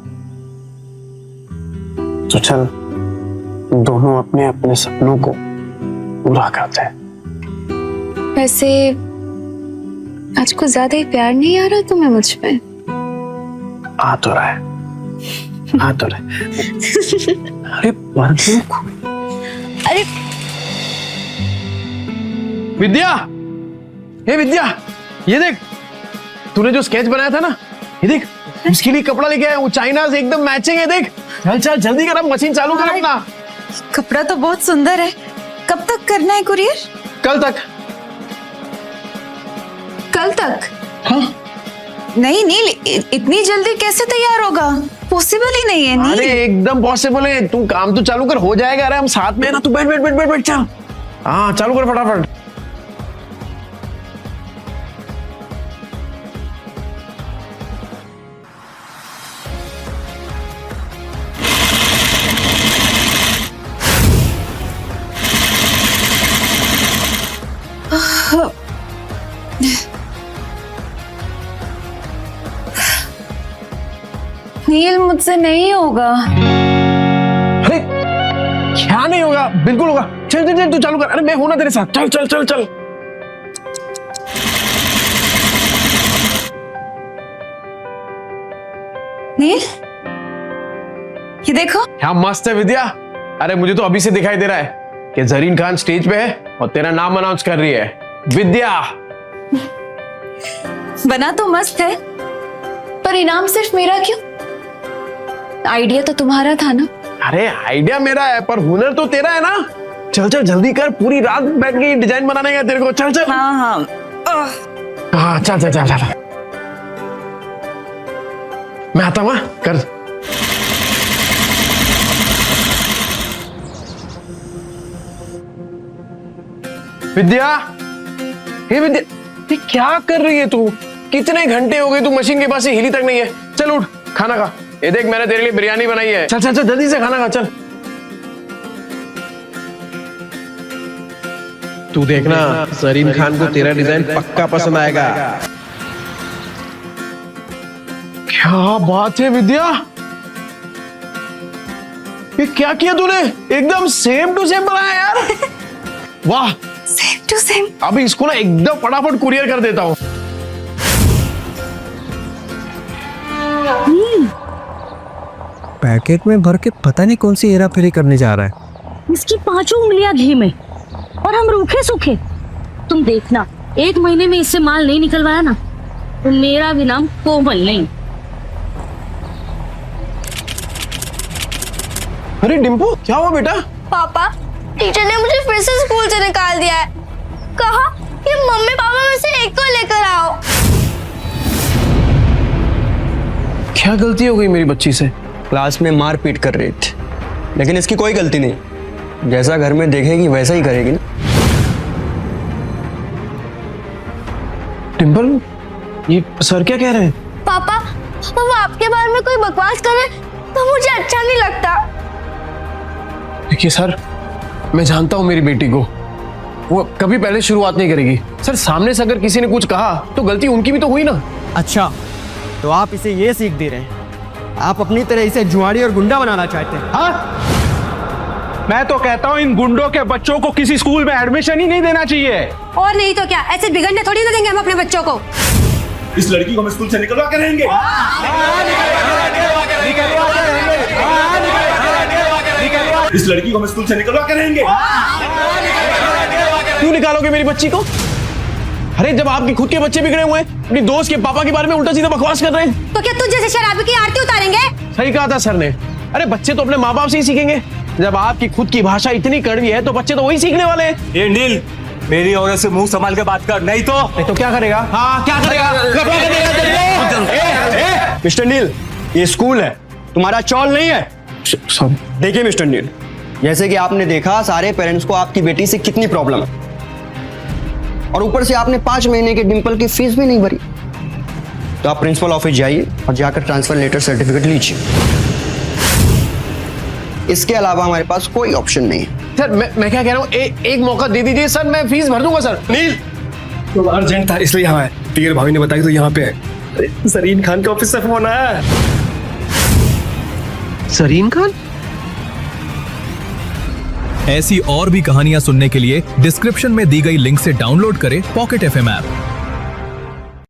तो चल, दोनों अपने अपने सपनों को पूरा करते हैं। वैसे आज कुछ ज्यादा ही प्यार नहीं आ रहा तुम्हें मुझ पे? आ तो रहा है, आ तो रहा है। अरे अरे विद्या, हे विद्या, ये देख, तूने जो स्केच बनाया था ना, ये देख, उसके लिए कपड़ा लेके आया हूँ, चाइना से एकदम मैचिंग है। देख, चल चल जल्दी कर, अब मशीन चालू कर अपना। कपड़ा तो बहुत सुंदर है, कब तक करना है कुरियर? कल तक। कल तक? हाँ। नहीं नील, इतनी जल्दी कैसे तैयार होगा? पॉसिबल ही नहीं है नील। अरे एकदम पॉसिबल है, तू काम तो चालू कर, हो जाएगा। अरे हम साथ में है ना, तू बैठ बैठ बैठ बैठ बैठ, चल। हाँ चालू कर फटाफट। नील, मुझसे नहीं होगा। अरे क्या नहीं होगा? बिल्कुल होगा। चल चल चल, तू चालू कर। अरे मैं हूं ना तेरे साथ, चल चल चल चल। नील, ये देखो। क्या मस्त है विद्या। अरे मुझे तो अभी से दिखाई दे रहा है कि जरीन खान स्टेज पे है और तेरा नाम अनाउंस कर रही है, विद्या। बना तो मस्त है, पर इनाम सिर्फ मेरा क्यों? आइडिया तो तुम्हारा था ना? अरे आइडिया मेरा है, पर हुनर तो तेरा है ना। चल चल जल्दी कर, पूरी रात बैठ के डिजाइन बनाने का तेरे को। चल चल। हाँ हाँ हाँ, चल चल चल चल। मैं आता हूँ, कर। विद्या, हे विद्या, ये क्या कर रही है तू? कितने घंटे हो गए तू मशीन के पास से हिली तक नहीं है। चल उठ, खाना खा। ये देख, मैंने तेरे लिए बिरयानी बनाई है। चल चल चल जल्दी से खाना खा, चल। तू देखना, जरीन खान को तेरा डिजाइन पक्का पसंद आएगा। क्या बात है विद्या, ये क्या किया तूने? एकदम सेम टू सेम बनाया यार। वाह, सेम टू सेम। अभी इसको ना एकदम फटाफट कुरियर कर देता हूँ। पैकेट में भर के पता नहीं कौन सी हेरा फेरी करने जा रहा है। इसकी 5 उंगलियां घी में और हम रूखे सूखे। तुम देखना, 1 महीने में इससे माल नहीं निकलवाया ना, तो मेरा भी नाम कोमल नहीं। अरे डिम्पू, क्या हुआ बेटा? पापा, टीचर ने मुझे फिर से स्कूल से निकाल दिया है। कहा कि कि मम्मी पापा में से एक को लेकर आओ। क्या गलती हो गई मेरी बच्ची से? क्लास में मार पीट कर रही थी, लेकिन इसकी कोई गलती नहीं। जैसा घर में देखेगी वैसा ही करेगी ना। डिंपल, ये सर क्या कह रहे हैं? पापा वो आपके बारे में कोई बकवास करे तो मुझे अच्छा नहीं लगता। देखिए सर, मैं जानता हूँ मेरी बेटी को, वो कभी पहले शुरुआत नहीं करेगी। सर सामने से अगर किसी ने कुछ कहा तो गलती उनकी भी तो हुई ना। अच्छा, तो आप इसे ये सीख दे रहे हैं, आप अपनी तरह इसे जुआड़ी और गुंडा बनाना चाहते हैं? हाँ, मैं तो कहता हूँ इन गुंडों के बच्चों को किसी स्कूल में एडमिशन ही नहीं देना चाहिए। और नहीं तो क्या, ऐसे बिगड़ने थोड़ी ना देंगे हम अपने बच्चों को। इस लड़की को हम स्कूल से निकलवा के रहेंगे। इस लड़की को हम स्कूल से निकलवा के रहेंगे। क्यों निकालोगे मेरी बच्ची को? अरे जब आपके खुद के बच्चे बिगड़े हुए हैं, अपनी दोस्त के पापा के बारे में उल्टा सीधा बकवास कर रहे हैं। तो क्या तुझ जैसे शराबी की आरती उतारेंगे? सही कहा था सर ने। अरे बच्चे तो अपने माँ बाप से ही सीखेंगे। जब आपकी खुद की भाषा इतनी कड़वी है तो बच्चे तो वही सीखने वाले हैं। ये नील, मेरी औरत से मुंह संभाल के बात कर, नहीं तो क्या करेगा? हाँ क्या करेगा? मिस्टर नील, ये स्कूल है, तुम्हारा चौल नहीं है। सॉरी। देखिए मिस्टर नील, जैसे कि आपने देखा सारे पेरेंट्स को आपकी बेटी से कितनी प्रॉब्लम है, और ऊपर से आपने 5 महीने के डिंपल की फीस भी नहीं भरी। तो आप प्रिंसिपल ऑफिस जाइए और जाकर ट्रांसफर लेटर सर्टिफिकेट लीजिए। इसके अलावा हमारे पास कोई ऑप्शन नहीं है। सर मैं क्या कह रहा हूँ, एक मौका दे दीजिए सर, मैं फीस भर दूंगा सर। नील, तो अर्जेंट था इसलिए यहाँ है। तीर भाभी ने बताया तो यहाँ पे है। सरीन खान के ऑफिस से फोन आया। सरीन खान? ऐसी और भी कहानियां सुनने के लिए डिस्क्रिप्शन में दी गई लिंक से डाउनलोड करें पॉकेट FM ऐप।